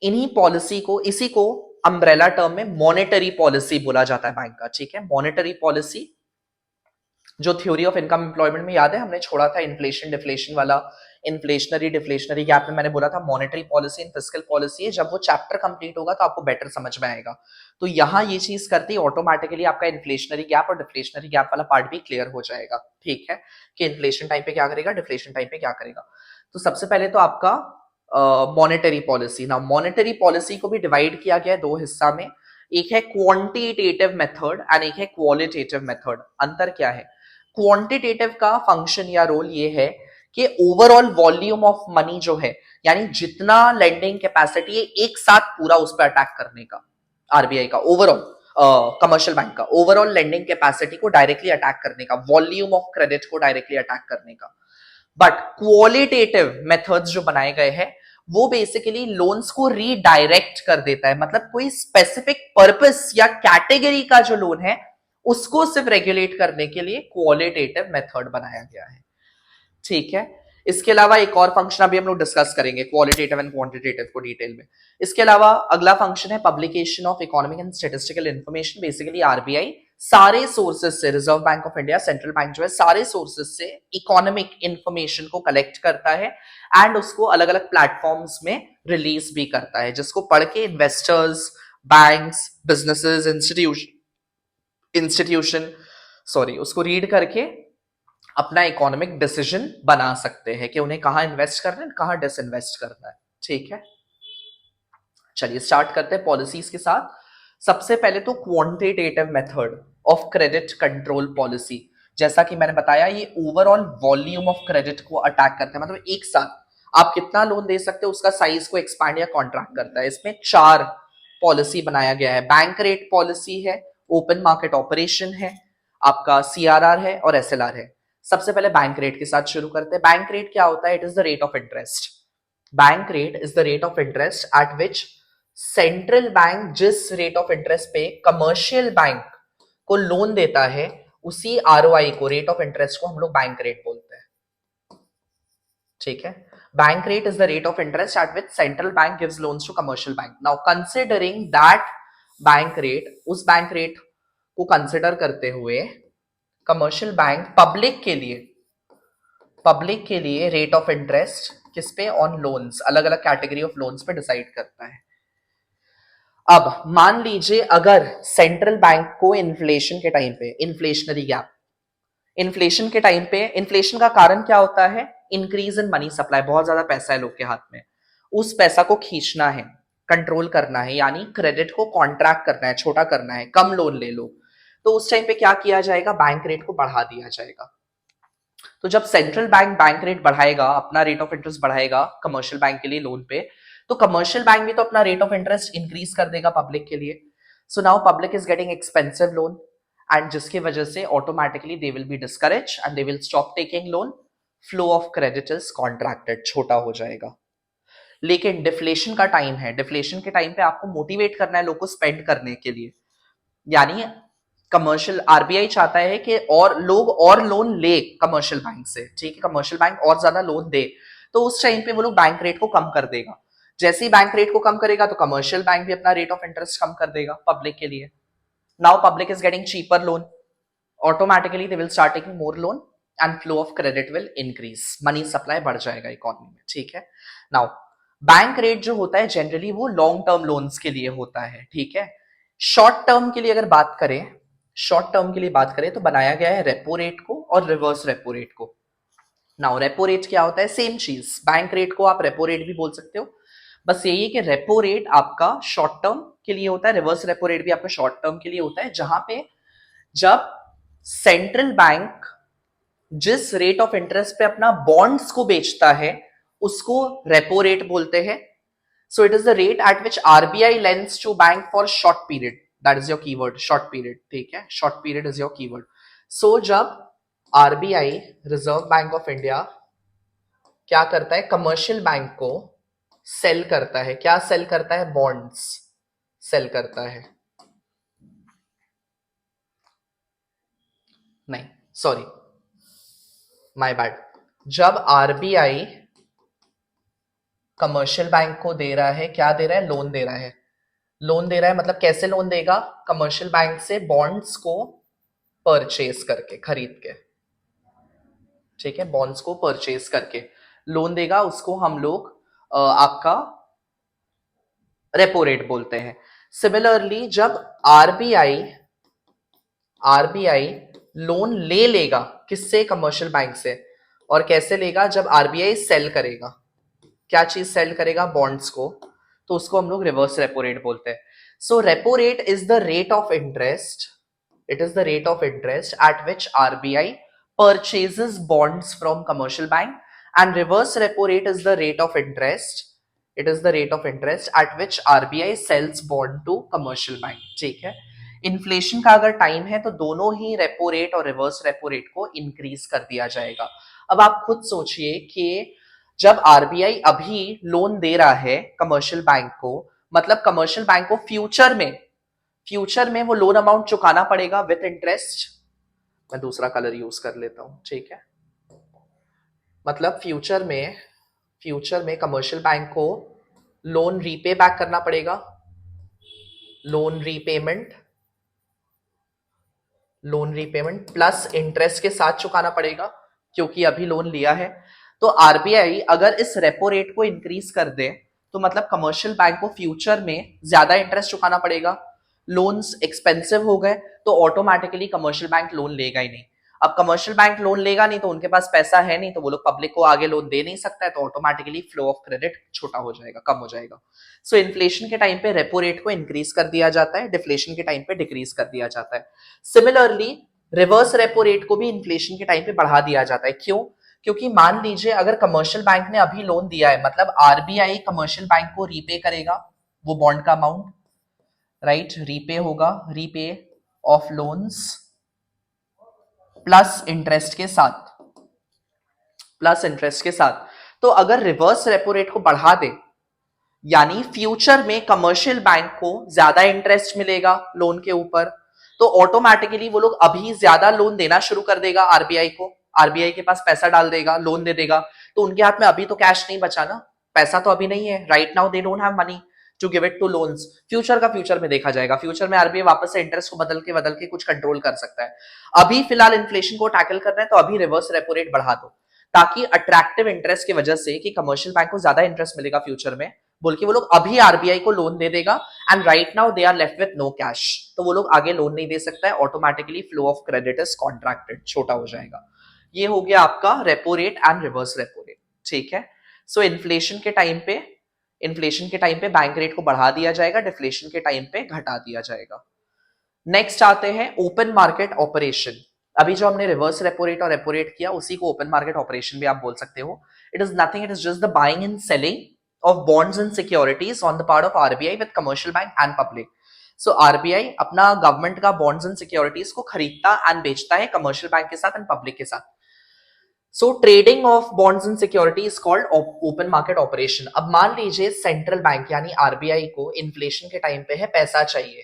इन्हीं पॉलिसी को, इसी को अम्ब्रेला टर्म में मॉनेटरी पॉलिसी बोला जाता है बैंक का, ठीक है। मॉनेटरी पॉलिसी जो थ्योरी ऑफ इनकम एम्प्लॉयमेंट में याद है हमने छोड़ा था, इन्फ्लेशन डिफ्लेशन वाला, इन्फ्लेशनरी डिफ्लेशनरी गैप में मैंने बोला था monetary policy and fiscal policy है। जब वो चैप्टर कंप्लीट होगा तो आपको बेटर समझ में आएगा। तो यहां ये चीज करती है ऑटोमेटिकली आपका इन्फ्लेशनरी गैप और डिफ्लेशनरी गैप वाला पार्ट भी क्लियर हो जाएगा, ठीक है, कि इन्फ्लेशन टाइम पे क्या करेगा, डिफ्लेशन टाइम पे क्या करेगा। तो सबसे पहले तो आपका मॉनेटरी पॉलिसी। ना मॉनेटरी पॉलिसी को भी डिवाइड किया गया है दो हिस्सा में, एक है क्वांटिटेटिव मेथड एंड एक है क्वालिटेटिव मेथड। अंतर क्या है? क्वांटिटेटिव का फंक्शन या रोल ये है कि ओवरऑल वॉल्यूम ऑफ मनी जो है, यानी जितना लेंडिंग कैपेसिटी है एक साथ पूरा उस पर अटैक करने का, आरबीआई का ओवरऑल, कमर्शियल बैंक का ओवरऑल लेंडिंग कैपेसिटी को डायरेक्टली अटैक करने का, वॉल्यूम ऑफ क्रेडिट को डायरेक्टली अटैक करने का। बट क्वालिटेटिव मेथड्स जो बनाए गए हैं वो बेसिकली लोन्स को रीडायरेक्ट कर देता है, मतलब कोई स्पेसिफिक पर्पस या कैटेगरी का जो लोन है उसको सिर्फ रेगुलेट करने के लिए क्वालिटेटिव मेथड बनाया गया है, ठीक है। इसके अलावा एक और फंक्शन अभी हम लोग डिस्कस करेंगे क्वालिटेटिव एंड क्वांटिटेटिव को डिटेल में। इसके अलावा अगला फंक्शन है publication of economic and statistical information. Basically RBI सारे सोर्सेज से, reserve bank of India, central bank जो है, सारे सोर्सेज से इकोनॉमिक इंफॉर्मेशन को कलेक्ट करता है एंड उसको अलग अलग प्लेटफॉर्म्स में रिलीज भी करता है, जिसको पढ़ के इन्वेस्टर्स, बैंक्स, बिजनेसेस, इंस्टीट्यूशन उसको रीड करके अपना इकोनॉमिक डिसीजन बना सकते हैं कि उन्हें कहां इन्वेस्ट करना है, कहां डिसइन्वेस्ट करना है, ठीक है। चलिए स्टार्ट करते हैं पॉलिसीज के साथ। सबसे पहले तो quantitative method of credit control policy, जैसा कि मैंने बताया ये ओवरऑल वॉल्यूम ऑफ क्रेडिट को अटैक करता है, मतलब एक साथ आप कितना लोन दे सकते हो उसका साइज को एक्सपैंड या कॉन्ट्रैक्ट करता है। इसमें 4 पॉलिसी बनाया गया है। बैंक रेट पॉलिसी है, ओपन मार्केट ऑपरेशन है, आपका सीआरआर है और एसएलआर है। सबसे पहले बैंक रेट के साथ शुरू करते हैं। बैंक रेट क्या होता है? It is the rate of interest. Bank rate is the rate of interest at which central bank जिस रेट ऑफ इंटरेस्ट पे कमर्शियल बैंक को लोन देता है, उसी आरओआई को, रेट ऑफ इंटरेस्ट को हम लोग बैंक रेट बोलते हैं, ठीक है। Bank rate is the rate of interest at which central bank gives loans to commercial bank. Now considering that bank rate, उस बैंक रेट को कंसिडर करते हुए कमर्शियल बैंक पब्लिक के लिए रेट ऑफ इंटरेस्ट किस पे? ऑन लोन्स, अलग अलग कैटेगरी ऑफ लोन्स पे डिसाइड करता है। अब मान लीजिए अगर सेंट्रल बैंक को इन्फ्लेशन के टाइम पे, इन्फ्लेशनरी गैप, इन्फ्लेशन के टाइम पे, इन्फ्लेशन का कारण क्या होता है? इंक्रीज इन मनी सप्लाई, बहुत ज्यादा पैसा है लोग के हाथ में, उस पैसा को खींचना है, कंट्रोल करना है, यानी क्रेडिट को कॉन्ट्रैक्ट करना है, छोटा करना है, कम लोन ले लो। तो उस टाइम पे क्या किया जाएगा? बैंक रेट को बढ़ा दिया जाएगा। तो जब सेंट्रल बैंक रेट बढ़ाएगा, अपना रेट ऑफ इंटरेस्ट बढ़ाएगा कमर्शियल बैंक के लिए लोन पे, तो कमर्शियल बैंक भी तो अपना रेट ऑफ इंटरेस्ट इंक्रीज कर देगा पब्लिक के लिए। So now public is getting expensive loan and जिसकी वजह से automatically they will be discourage and they will stop taking loan. Flow of credit is contracted, छोटा हो जाएगा। लेकिन डिफ्लेशन का टाइम है, डिफ्लेशन के टाइम पे आपको मोटिवेट करना है लोग को स्पेंड करने के लिए, यानी कमर्शियल, आरबीआई चाहता है कि और लोग और लोन ले कमर्शियल बैंक से, ठीक है, कमर्शियल बैंक और ज्यादा लोन दे, तो उस टाइम पे वो लोग बैंक रेट को कम कर देगा। जैसे ही बैंक रेट को कम करेगा तो कमर्शियल बैंक भी अपना रेट ऑफ इंटरेस्ट कम कर देगा पब्लिक के लिए। Now public is getting cheaper loan, automatically they will start taking more loan and flow of credit will increase, money supply बढ़ जाएगा इकोनॉमी में, ठीक है। नाउ बैंक रेट जो होता है जनरली वो लॉन्ग टर्म लोन्स के लिए होता है, ठीक है। शॉर्ट टर्म के लिए अगर बात करें, शॉर्ट टर्म के लिए बात करें तो बनाया गया है रेपो रेट को और रिवर्स रेपो रेट को। नाउ रेपो रेट क्या होता है? सेम चीज, बैंक रेट को आप रेपो रेट भी बोल सकते हो, बस यही है कि रेपो रेट आपका शॉर्ट टर्म के लिए होता है, रिवर्स रेपो रेट भी आपका शॉर्ट टर्म के लिए होता है, जहां पे जब सेंट्रल बैंक जिस रेट ऑफ इंटरेस्ट पे अपना बॉन्ड्स को बेचता है उसको रेपो रेट बोलते हैं। So it is the rate at which RBI lends to bank for short period, that is your keyword, short period, ठीक है, short period is your keyword. So जब RBI, reserve bank of India, क्या करता है, commercial bank को cell करता है, क्या सेल करता है, बॉन्ड्स सेल करता है, नहीं सॉरी माय बैड, जब आरबीआई कमर्शियल बैंक को दे रहा है, क्या दे रहा है, लोन दे रहा है, लोन दे रहा है मतलब कैसे लोन देगा, कमर्शियल बैंक से बॉन्ड्स को परचेज करके, खरीद के, ठीक है, बॉन्ड्स को परचेज करके लोन देगा, उसको हम लोग आपका रेपो रेट बोलते हैं। सिमिलरली जब आरबीआई आरबीआई लोन ले लेगा किससे, कमर्शियल बैंक से, और कैसे लेगा, जब आरबीआई सेल करेगा, क्या चीज सेल करेगा, बॉन्ड्स को, तो उसको हम लोग रिवर्स रेपो रेट बोलते हैं। So repo rate is the rate of interest, it is the rate of interest at which RBI purchases bonds from commercial bank, and reverse repo rate is the rate of interest, it is the rate of interest at which RBI sells bond to commercial bank, ठीक है। Inflation का अगर time है तो दोनों ही repo rate और reverse repo rate को increase कर दिया जाएगा। अब आप खुद सोचिए कि जब आरबीआई अभी लोन दे रहा है कमर्शियल बैंक को, मतलब कमर्शियल बैंक को फ्यूचर में वो लोन अमाउंट चुकाना पड़ेगा विथ इंटरेस्ट। मैं दूसरा कलर यूज कर लेता हूं, ठीक है, मतलब फ्यूचर में कमर्शियल बैंक को लोन रीपे बैक करना पड़ेगा, लोन रीपेमेंट प्लस इंटरेस्ट के साथ चुकाना पड़ेगा, क्योंकि अभी लोन लिया है। तो आरबीआई अगर इस रेपो रेट को इंक्रीज कर दे तो मतलब कमर्शियल बैंक को फ्यूचर में ज्यादा इंटरेस्ट चुकाना पड़ेगा, लोन्स एक्सपेंसिव हो गए तो ऑटोमेटिकली कमर्शियल बैंक लोन लेगा ही नहीं। अब कमर्शियल बैंक लोन लेगा नहीं तो उनके पास पैसा है नहीं, तो वो लोग पब्लिक को आगे लोन दे नहीं सकता है, तो ऑटोमेटिकली फ्लो ऑफ क्रेडिट छोटा हो जाएगा, कम हो जाएगा। सो इन्फ्लेशन के टाइम पे रेपो रेट को इंक्रीज कर दिया जाता है, डिफ्लेशन के टाइम पे डिक्रीज कर दिया जाता है। सिमिलरली रिवर्स रेपो रेट को भी इन्फ्लेशन के टाइम पे बढ़ा दिया जाता है। क्यों? क्योंकि मान लीजिए अगर कमर्शियल बैंक ने अभी लोन दिया है, मतलब आरबीआई कमर्शियल बैंक को रीपे करेगा वो बॉन्ड का अमाउंट, राइट, रीपे होगा, repay of loans plus interest के साथ, तो अगर रिवर्स रेपो रेट को बढ़ा दे, यानी फ्यूचर में कमर्शियल बैंक को ज्यादा इंटरेस्ट मिलेगा लोन के ऊपर, तो ऑटोमेटिकली वो लोग अभी ज्यादा लोन देना शुरू कर देगा आरबीआई को, आरबीआई के पास पैसा डाल देगा, लोन दे देगा, तो उनके हाथ में अभी तो कैश नहीं बचा ना, पैसा तो अभी नहीं है, right now they don't have money to give it to loans. Future का फ्यूचर में देखा जाएगा, फ्यूचर में आरबीआई वापस से इंटरेस्ट को बदल के कुछ कंट्रोल कर सकता है। अभी फिलहाल इन्फ्लेशन को टैकल करना है तो अभी रिवर्स रेपो रेट बढ़ा दो, ताकि अट्रैक्टिव इंटरेस्ट की वजह से कि कमर्शियल बैंक को ज्यादा इंटरेस्ट मिलेगा फ्यूचर में बोल के वो लोग अभी आरबीआई को लोन दे देगा, and right now they are left with no cash, तो वो लोग आगे लोन नहीं दे सकता है, automatically flow of credit is contracted, छोटा हो जाएगा। ये हो गया आपका repo rate and reverse repo rate, ठीक है। सो इन्फ्लेशन के टाइम पे बैंक रेट को बढ़ा दिया जाएगा, डिफ्लेशन के टाइम पे घटा दिया जाएगा। नेक्स्ट आते हैं ओपन मार्केट ऑपरेशन। अभी जो हमने रिवर्स रेपो रेट और रेपो रेट किया उसी को ओपन मार्केट ऑपरेशन भी आप बोल सकते हो। It is nothing, it is just the buying and selling of bonds and securities on the part of RBI with commercial bank and public. So RBI अपना government का bonds and securities को खरीदता and बेचता है commercial bank के साथ and public के साथ। So trading of bonds and security is called open market operation। अब मान लीजिए सेंट्रल बैंक यानी आरबीआई को इन्फ्लेशन के टाइम पे है पैसा चाहिए,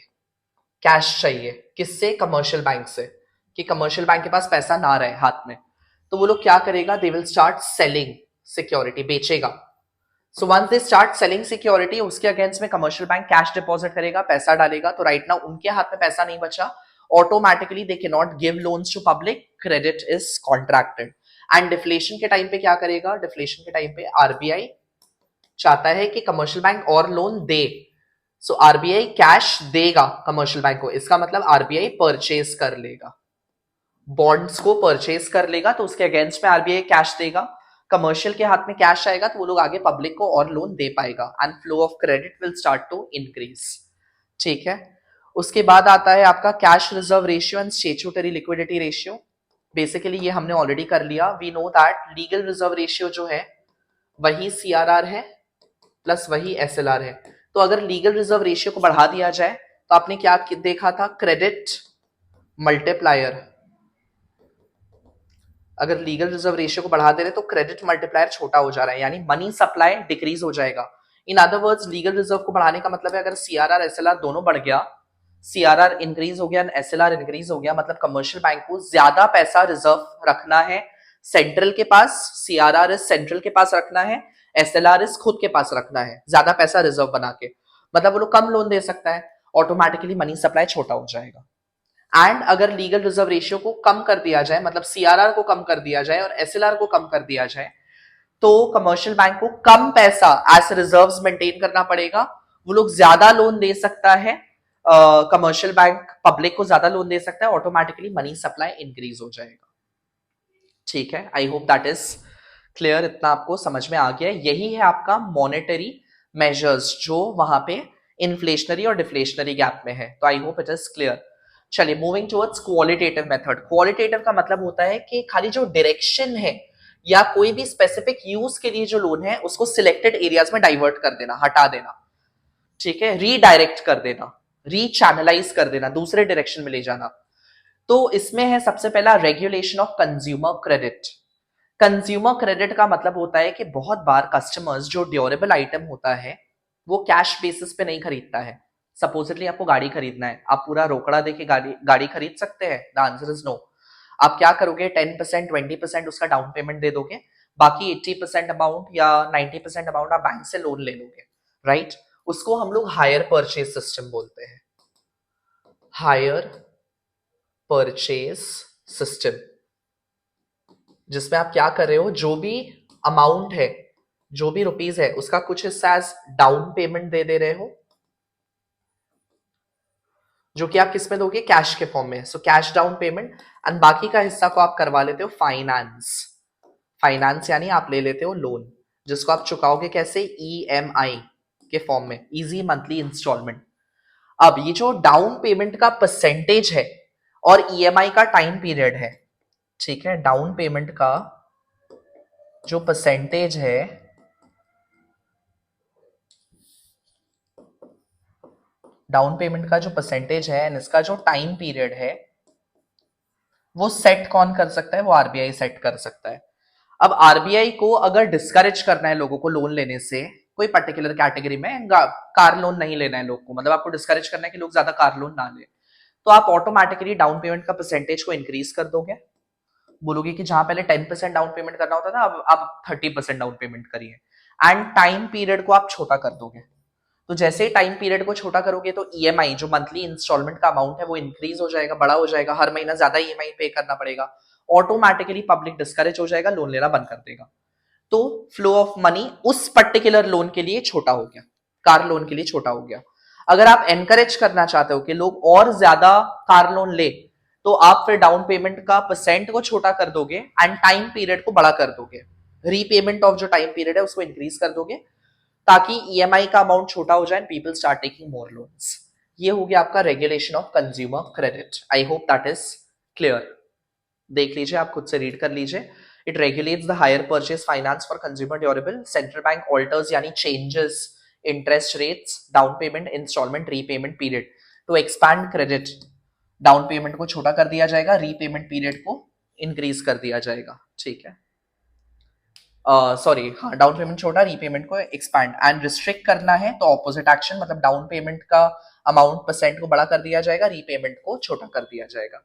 कैश चाहिए, किससे, कमर्शियल बैंक से, कि कमर्शियल बैंक के पास पैसा ना रहे हाथ में, तो वो लोग क्या करेगा, they will start selling security, बेचेगा। So once they start selling security, उसके अगेंस्ट में कमर्शियल बैंक कैश डिपॉजिट करेगा, पैसा डालेगा, तो राइट नाउ उनके हाथ में पैसा नहीं बचा, automatically they can not give loans to public, credit is contracted. And deflation के टाइम पे क्या करेगा, डिफ्लेशन के टाइम पे आरबीआई चाहता है कि कमर्शियल बैंक और लोन दे, सो आरबीआई कैश देगा कमर्शियल बैंक को, इसका मतलब आरबीआई परचेज कर लेगा, बॉन्ड्स को परचेज कर लेगा, तो उसके अगेंस्ट में आरबीआई कैश देगा, कमर्शियल के हाथ में कैश आएगा तो वो लोग आगे पब्लिक को और लोन दे पाएगा, and flow of credit will start to increase, ठीक है। उसके बाद आता है आपका cash reserve ratio and statutory liquidity ratio. Basically ये हमने ऑलरेडी कर लिया। We know that legal reserve ratio जो है वही सीआरआर है प्लस वही एसएलआर है, तो अगर लीगल रिजर्व रेशियो को बढ़ा दिया जाए तो आपने क्या देखा था, क्रेडिट मल्टीप्लायर। अगर लीगल रिजर्व रेशियो को बढ़ा दे रहे तो क्रेडिट मल्टीप्लायर छोटा हो जा रहा है, यानी मनी सप्लाई डिक्रीज हो जाएगा। In other words legal reserve को बढ़ाने का मतलब है अगर सीआरआर एसएलआर दोनों बढ़ गया, सीआरआर इंक्रीज हो गया, एसएलआर इंक्रीज हो गया, मतलब कमर्शियल बैंक को ज्यादा पैसा रिजर्व रखना है सेंट्रल के पास, सीआरआर इस सेंट्रल के पास रखना है, एसएलआर इस खुद के पास रखना है, ज्यादा पैसा रिजर्व बना के, मतलब वो लोग कम लोन दे सकता है, ऑटोमेटिकली मनी सप्लाई छोटा हो जाएगा। एंड अगर लीगल रिजर्व रेशियो को कम कर दिया जाए, मतलब सीआरआर को कम कर दिया जाए और एसएलआर को कम कर दिया जाए, तो कमर्शियल बैंक को कम पैसा एज रिजर्व्स मेंटेन करना पड़ेगा, वो लोग ज्यादा लोन दे सकता है, कमर्शियल बैंक पब्लिक को ज्यादा लोन दे सकता है, ऑटोमेटिकली मनी सप्लाई इंक्रीज हो जाएगा। ठीक है, I hope that is clear, इतना आपको समझ में आ गया। यही है आपका मॉनेटरी मेजर्स जो वहां पे इन्फ्लेशनरी और डिफ्लेशनरी गैप में है, तो I hope it is clear. चलिए moving towards qualitative method. Qualitative का मतलब होता है कि खाली जो डायरेक्शन है या कोई भी स्पेसिफिक यूज के लिए जो लोन है उसको सिलेक्टेड एरियाज में डाइवर्ट कर देना, हटा देना, ठीक है, रीडायरेक्ट कर देना, रीचैनलाइज कर देना, दूसरे डायरेक्शन में ले जाना। तो इसमें है सबसे पहला regulation of consumer credit. Consumer credit का मतलब होता है कि बहुत बार कस्टमर्स जो ड्यूरेबल आइटम होता है वो कैश बेसिस पे नहीं खरीदता है। सपोजिटली आपको गाड़ी खरीदना है, आप पूरा रोकड़ा देके गाड़ी खरीद सकते हैं? The answer is no. आप क्या करोगे, 10% 20% उसका डाउन पेमेंट दे दोगे, बाकी 80% अमाउंट या 90% अमाउंट आप बैंक से लोन ले लोगे, राइट? उसको हम लोग हायर परचेज सिस्टम बोलते हैं, हायर परचेज सिस्टम, जिसमें आप क्या कर रहे हो, जो भी अमाउंट है, जो भी रुपीज है, उसका कुछ हिस्सा एज डाउन पेमेंट दे दे रहे हो, जो कि आप किस में दोगे, कैश के फॉर्म में, so cash down payment, and बाकी का हिस्सा को आप करवा लेते हो फाइनेंस। फाइनेंस यानी आप ले लेते हो लोन, जिसको आप चुकाओगे कैसे, ईएमआई के फॉर्म में, इजी मंथली इंस्टॉलमेंट। अब ये जो डाउन पेमेंट का परसेंटेज है और ईएमआई का टाइम पीरियड है, ठीक है, डाउन पेमेंट का जो परसेंटेज है, डाउन पेमेंट का जो परसेंटेज है एंड इसका जो टाइम पीरियड है, वो सेट कौन कर सकता है, वो आरबीआई सेट कर सकता है। अब आरबीआई को अगर डिस्करेज करना है लोगों को लोन लेने से, कोई पर्टिकुलर कैटेगरी में कार लोन नहीं लेना है लोग को, मतलब आपको डिस्करेज करना है कि लोग ज्यादा कार लोन ना ले, तो आप ऑटोमेटिकली डाउन पेमेंट का परसेंटेज को इंक्रीज कर दोगे, बोलोगे कि जहां पहले 10% डाउन पेमेंट करना होता था अब आप 30% डाउन पेमेंट करिए, एंड टाइम पीरियड को आप छोटा कर दोगे। तो जैसे ही टाइम पीरियड को छोटा करोगे तो ईएमआई जो मंथली इंस्टॉलमेंट का अमाउंट है वो इंक्रीज हो जाएगा, बड़ा हो जाएगा, हर महीना ज्यादा ईएमआई पे करना पड़ेगा, ऑटोमेटिकली पब्लिक डिस्करेज हो जाएगा, लोन लेना बंद कर देगा। तो फ्लो ऑफ मनी उस पर्टिकुलर लोन के लिए छोटा हो गया, कार लोन के लिए छोटा हो गया। अगर आप एनकरेज करना चाहते हो कि लोग और ज्यादा कार लोन ले, तो आप फिर डाउन पेमेंट का परसेंट को छोटा कर दोगे एंड टाइम पीरियड को बड़ा कर दोगे, रीपेमेंट ऑफ जो टाइम पीरियड है उसको इंक्रीज कर दोगे, ताकि ईएमआई का अमाउंट छोटा हो जाए and people start taking more loans. ये हो गया आपका regulation of consumer credit. I hope that is clear. देख लीजिए, आप खुद से रीड कर लीजिए। It regulates the hire purchase finance for consumer durable, central bank alters यानी changes interest rates, down payment, installment, repayment period to expand credit. Down payment को छोटा कर दिया जाएगा, रीपेमेंट पीरियड को इंक्रीज कर दिया जाएगा, ठीक है, सॉरी, हाँ, डाउन पेमेंट छोटा, रीपेमेंट को एक्सपैंड, एंड रिस्ट्रिक्ट करना है तो ऑपोजिट एक्शन, मतलब डाउन पेमेंट का अमाउंट परसेंट को बड़ा कर दिया जाएगा, रीपेमेंट को छोटा कर दिया जाएगा।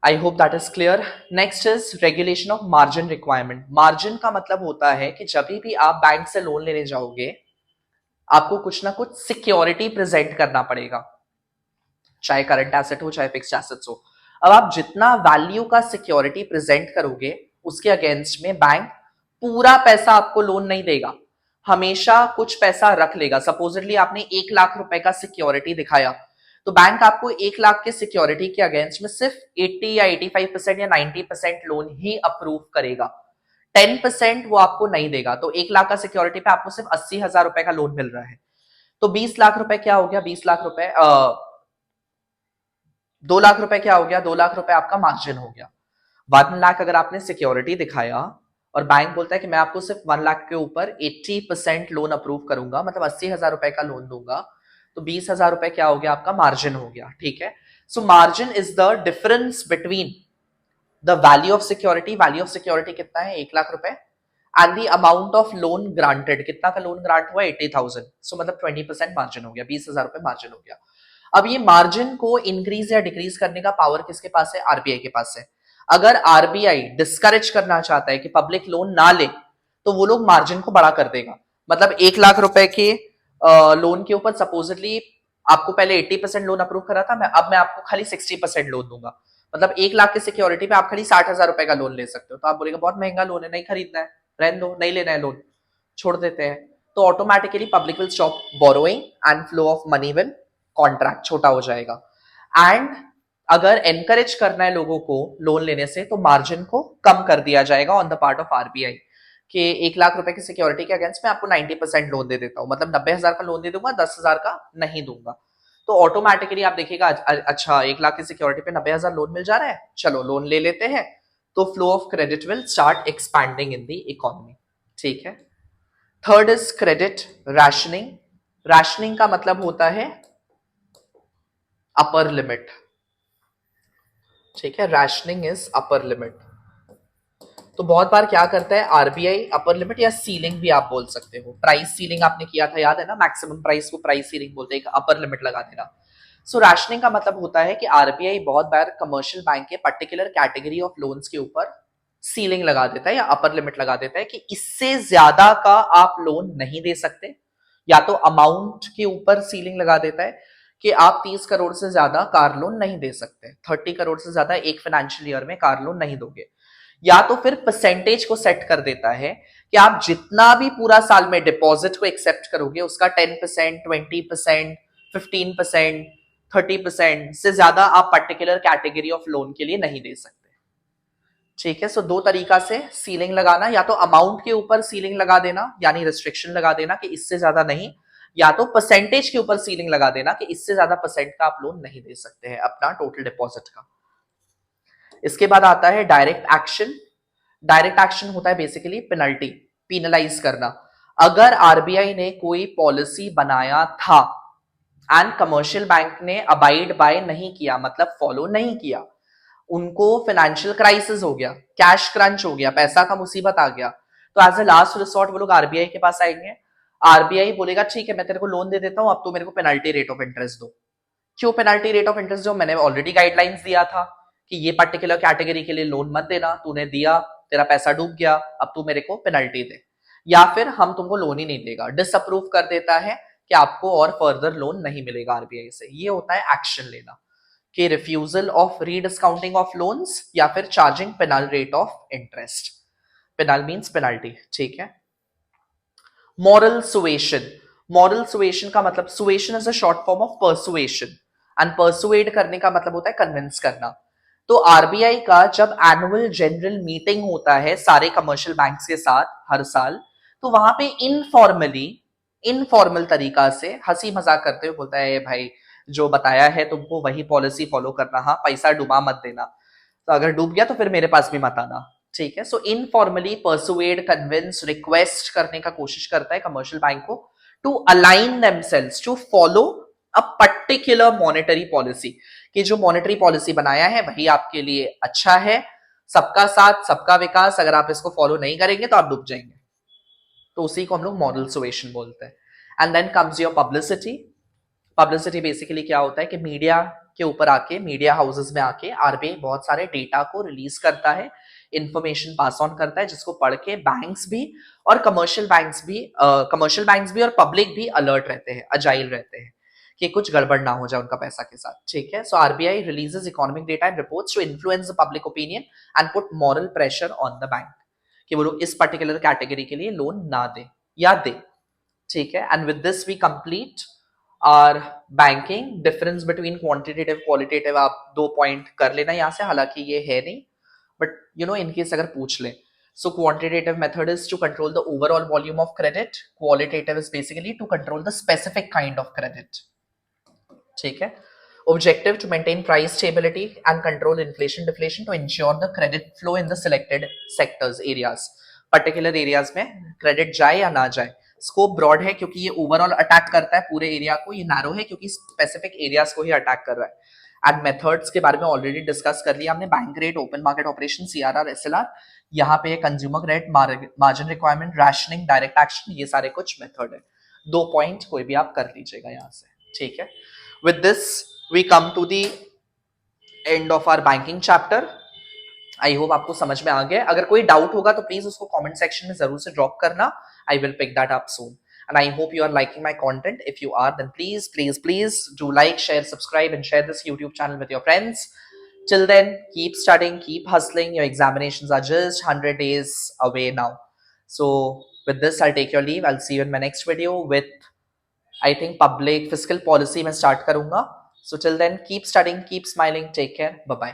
I hope that is clear. Next is regulation of margin requirement. Margin का मतलब होता है कि जब भी आप बैंक से लोन लेने जाओगे आपको कुछ ना कुछ सिक्योरिटी प्रेजेंट करना पड़ेगा, चाहे करंट एसेट हो चाहे फिक्स्ड एसेट्स हो। अब आप जितना वैल्यू का सिक्योरिटी प्रेजेंट करोगे उसके अगेंस्ट में बैंक पूरा पैसा आपको लोन नहीं देगा, हमेशा कुछ पैसा रख लेगा। सपोजिटली आपने 1 लाख रुपए का सिक्योरिटी दिखाया, तो बैंक आपको 1 लाख के सिक्योरिटी के अगेंस्ट में सिर्फ 80 या 85% या 90% लोन ही अप्रूव करेगा, 10% वो आपको नहीं देगा। तो 1 लाख का सिक्योरिटी पे आपको सिर्फ 80,000 रुपए का लोन मिल रहा है, तो 20 लाख रुपए क्या हो गया, 20 लाख रुपए 2 लाख रुपए क्या हो गया, 2 लाख रुपए आपका मार्जिन हो गया। 1 लाख अगर आपने सिक्योरिटी दिखाया और बैंक बोलता है कि मैं आपको सिर्फ 1 लाख के ऊपर 80% लोन अप्रूव करूंगा, मतलब 80,000 रुपए का लोन दूंगा, तो 20,000 रुपए क्या हो गया आपका मार्जिन हो गया, ठीक है। So margin is the difference between the value of security कितना है 1 लाख रुपए and the amount of loan granted, कितना का लोन ग्रांट हुआ 80,000, सो मतलब 20% मार्जिन हो गया, 20,000 रुपए मार्जिन हो गया। अब ये मार्जिन को इंक्रीज या डिक्रीज करने का पावर किसके पास है, आरबीआई के पास है। अगर आरबीआई डिस्करेज करना चाहता है कि पब्लिक लोन ना ले तो वो लोग मार्जिन को बड़ा कर देगा। मतलब 1 लाख रुपए के लोन के ऊपर सपोजिटली आपको पहले 80% लोन अप्रूव करा था, अब मैं आपको खाली 60% लोन दूंगा। मतलब 1 लाख की सिक्योरिटी पे आप खाली 60,000 रुपए का लोन ले सकते हो। तो आप बोलेगा बहुत महंगा लोन है, नहीं खरीदना है, रहने दो, नहीं लेना है लोन, छोड़ देते हैं। तो automatically public will stop borrowing and flow of money will contract छोटा हो जाएगा। एंड अगर एनकरेज करना है लोगों को लोन लेने से तो मार्जिन को कम कर दिया जाएगा on the part of RBI कि 1 लाख रुपए की सिक्योरिटी के अगेंस्ट में आपको 90% लोन दे देता हूं, मतलब 90,000 का लोन दे दूंगा, 10,000 का नहीं दूंगा। तो ऑटोमेटिकली आप देखिएगा अच्छा 1 लाख की सिक्योरिटी पे 90,000 लोन मिल जा रहा है, चलो लोन ले लेते हैं। तो flow of credit will start expanding in the economy, ठीक है। Third is credit rationing. Rationing का मतलब होता है अपर लिमिट, ठीक है, रैशनिंग इज अपर लिमिट। तो बहुत बार क्या करता है आरबीआई, अपर लिमिट या सीलिंग भी आप बोल सकते हो। प्राइस सीलिंग आपने किया था याद है ना, मैक्सिमम प्राइस को प्राइस सीलिंग बोलते हैं, अपर लिमिट लगा देना। सो रैशनिंग का मतलब होता है कि आरबीआई बहुत बार कमर्शियल बैंक के पर्टिकुलर कैटेगरी ऑफ लोन्स के ऊपर सीलिंग लगा देता है या अपर लिमिट लगा देता है कि इससे ज्यादा का आप लोन नहीं दे सकते, या तो अमाउंट के ऊपर सीलिंग लगा देता है कि आप 30 करोड़ से ज्यादा कार लोन नहीं दे सकते, 30 करोड़ से ज्यादा एक फाइनेंशियल ईयर में कार लोन नहीं दोगे। या तो फिर परसेंटेज को सेट कर देता है कि आप जितना भी पूरा साल में डिपॉजिट को एक्सेप्ट करोगे उसका 10%, 20%, 15%, 30% से ज्यादा आप पर्टिकुलर कैटेगरी ऑफ लोन के लिए नहीं दे सकते, ठीक है। सो दो तरीका से सीलिंग लगाना, या तो अमाउंट के ऊपर सीलिंग लगा देना यानी रिस्ट्रिक्शन लगा देना कि इससे ज्यादा नहीं, या तो परसेंटेज के ऊपर सीलिंग लगा देना कि इससे ज्यादा परसेंट का आप लोन नहीं दे सकते हैं अपना टोटल डिपॉजिट का। इसके बाद आता है डायरेक्ट एक्शन। डायरेक्ट एक्शन होता है बेसिकली पेनल्टी, पीनलाइज करना। अगर आरबीआई ने कोई पॉलिसी बनाया था एंड कमर्शियल बैंक ने अबाइड बाय नहीं किया, मतलब फॉलो नहीं किया, उनको फाइनेंशियल क्राइसिस हो गया, कैश क्रंच हो गया, पैसा का मुसीबत आ गया, तो एज ए लास्ट रिसोर्ट वो लोग आरबीआई के पास आएंगे। आरबीआई बोलेगा ठीक है मैं तेरे को लोन दे देता हूं, अब तू मेरे को पेनल्टी रेट ऑफ इंटरेस्ट दो। क्यों पेनल्टी रेट ऑफ इंटरेस्ट दो, मैंने ऑलरेडी गाइडलाइंस दिया था कि ये पर्टिकुलर कैटेगरी के लिए लोन मत देना, तूने दिया, तेरा पैसा डूब गया, अब तू मेरे को पेनल्टी दे, या फिर हम तुमको लोन ही नहीं देगा, डिसअप्रूव कर देता है कि आपको और फर्दर लोन नहीं मिलेगा आरबीआई से। ये होता है एक्शन लेना कि refusal of rediscounting of loans या फिर charging penal rate of interest. Penal means penalty, ठीक है। Moral suasion. मॉरल सुएशन का मतलब, suasion is a short form of persuasion and persuade करने का मतलब होता है कन्विंस करना। तो आरबीआई का जब एनुअल जनरल मीटिंग होता है सारे कमर्शियल बैंक्स के साथ हर साल, तो वहां पे इनफॉर्मल तरीका से हंसी मजाक करते हुए बोलता है भाई जो बताया है तुमको वही पॉलिसी फॉलो करना, हाँ पैसा डुबा मत देना, तो अगर डूब गया तो फिर मेरे पास भी मत आना, ठीक है। So informally persuade, convince, request करने का कोशिश करता है कमर्शियल बैंक को to align themselves to follow a particular monetary policy, कि जो मॉनेटरी पॉलिसी बनाया है वही आपके लिए अच्छा है, सबका साथ सबका विकास, अगर आप इसको फॉलो नहीं करेंगे तो आप डूब जाएंगे। तो उसी को हम लोग मॉरल सुएशन बोलते हैं। And then comes your publicity. Publicity basically क्या होता है कि मीडिया के ऊपर आके, मीडिया हाउसेस में आके आरबीआई बहुत सारे डेटा को रिलीज करता है, इंफॉर्मेशन पास ऑन करता है, जिसको पढ़ के बैंक्स भी और कमर्शियल बैंक्स भी और पब्लिक भी अलर्ट रहते हैं, अजाइल रहते हैं कि कुछ गड़बड़ ना हो जाए उनका पैसा के साथ, ठीक है। So RBI releases economic data and reports to influence the public opinion and put moral pressure on the bank कि वो लोग इस पर्टिकुलर कैटेगरी के लिए लोन ना दे या दे, ठीक है। And with this we complete our banking. Difference between quantitative qualitative आप 2 पॉइंट कर लेना यहाँ से, हालांकि ये है नहीं बट यू नो इनकेस अगर पूछ ले। So quantitative method is to control the overall volume of credit. Qualitative is basically to control the specific kind of credit. ठीक है। Objective to maintain price stability and control inflation deflation to ensure the credit flow in the selected sectors areas. Particular areas में credit जाए या ना जाए, scope broad है क्योंकि ये ओवरऑल अटैक करता है पूरे एरिया को, ये नैरो है क्योंकि स्पेसिफिक एरियाज को ही अटैक कर रहा है। एंड मेथड्स के बारे में ऑलरेडी डिस्कस कर लिया हमने, bank rate, open market operation, CRR, SLR. यहाँ पे consumer credit, margin requirement, rationing, direct action, ये सारे कुछ मेथड है। 2 पॉइंट कोई भी आप कर लीजिएगा यहाँ से, ठीक है। With this we come to the end of our banking chapter. I hope आपको समझ में आ गया। अगर कोई डाउट होगा तो प्लीज उसको कमेंट सेक्शन में जरूर से ड्रॉप करना। I will pick that up soon. And I hope you are liking my content. If you are, then please do like, share, subscribe, and share this YouTube channel with your friends. Till then, keep studying, keep hustling. Your examinations are just 100 days away now. So, with this, I'll take your leave. I'll see you in my next video with, I think, public fiscal policy. मैं start करूँगा. So, till then, keep studying, keep smiling. Take care. Bye bye.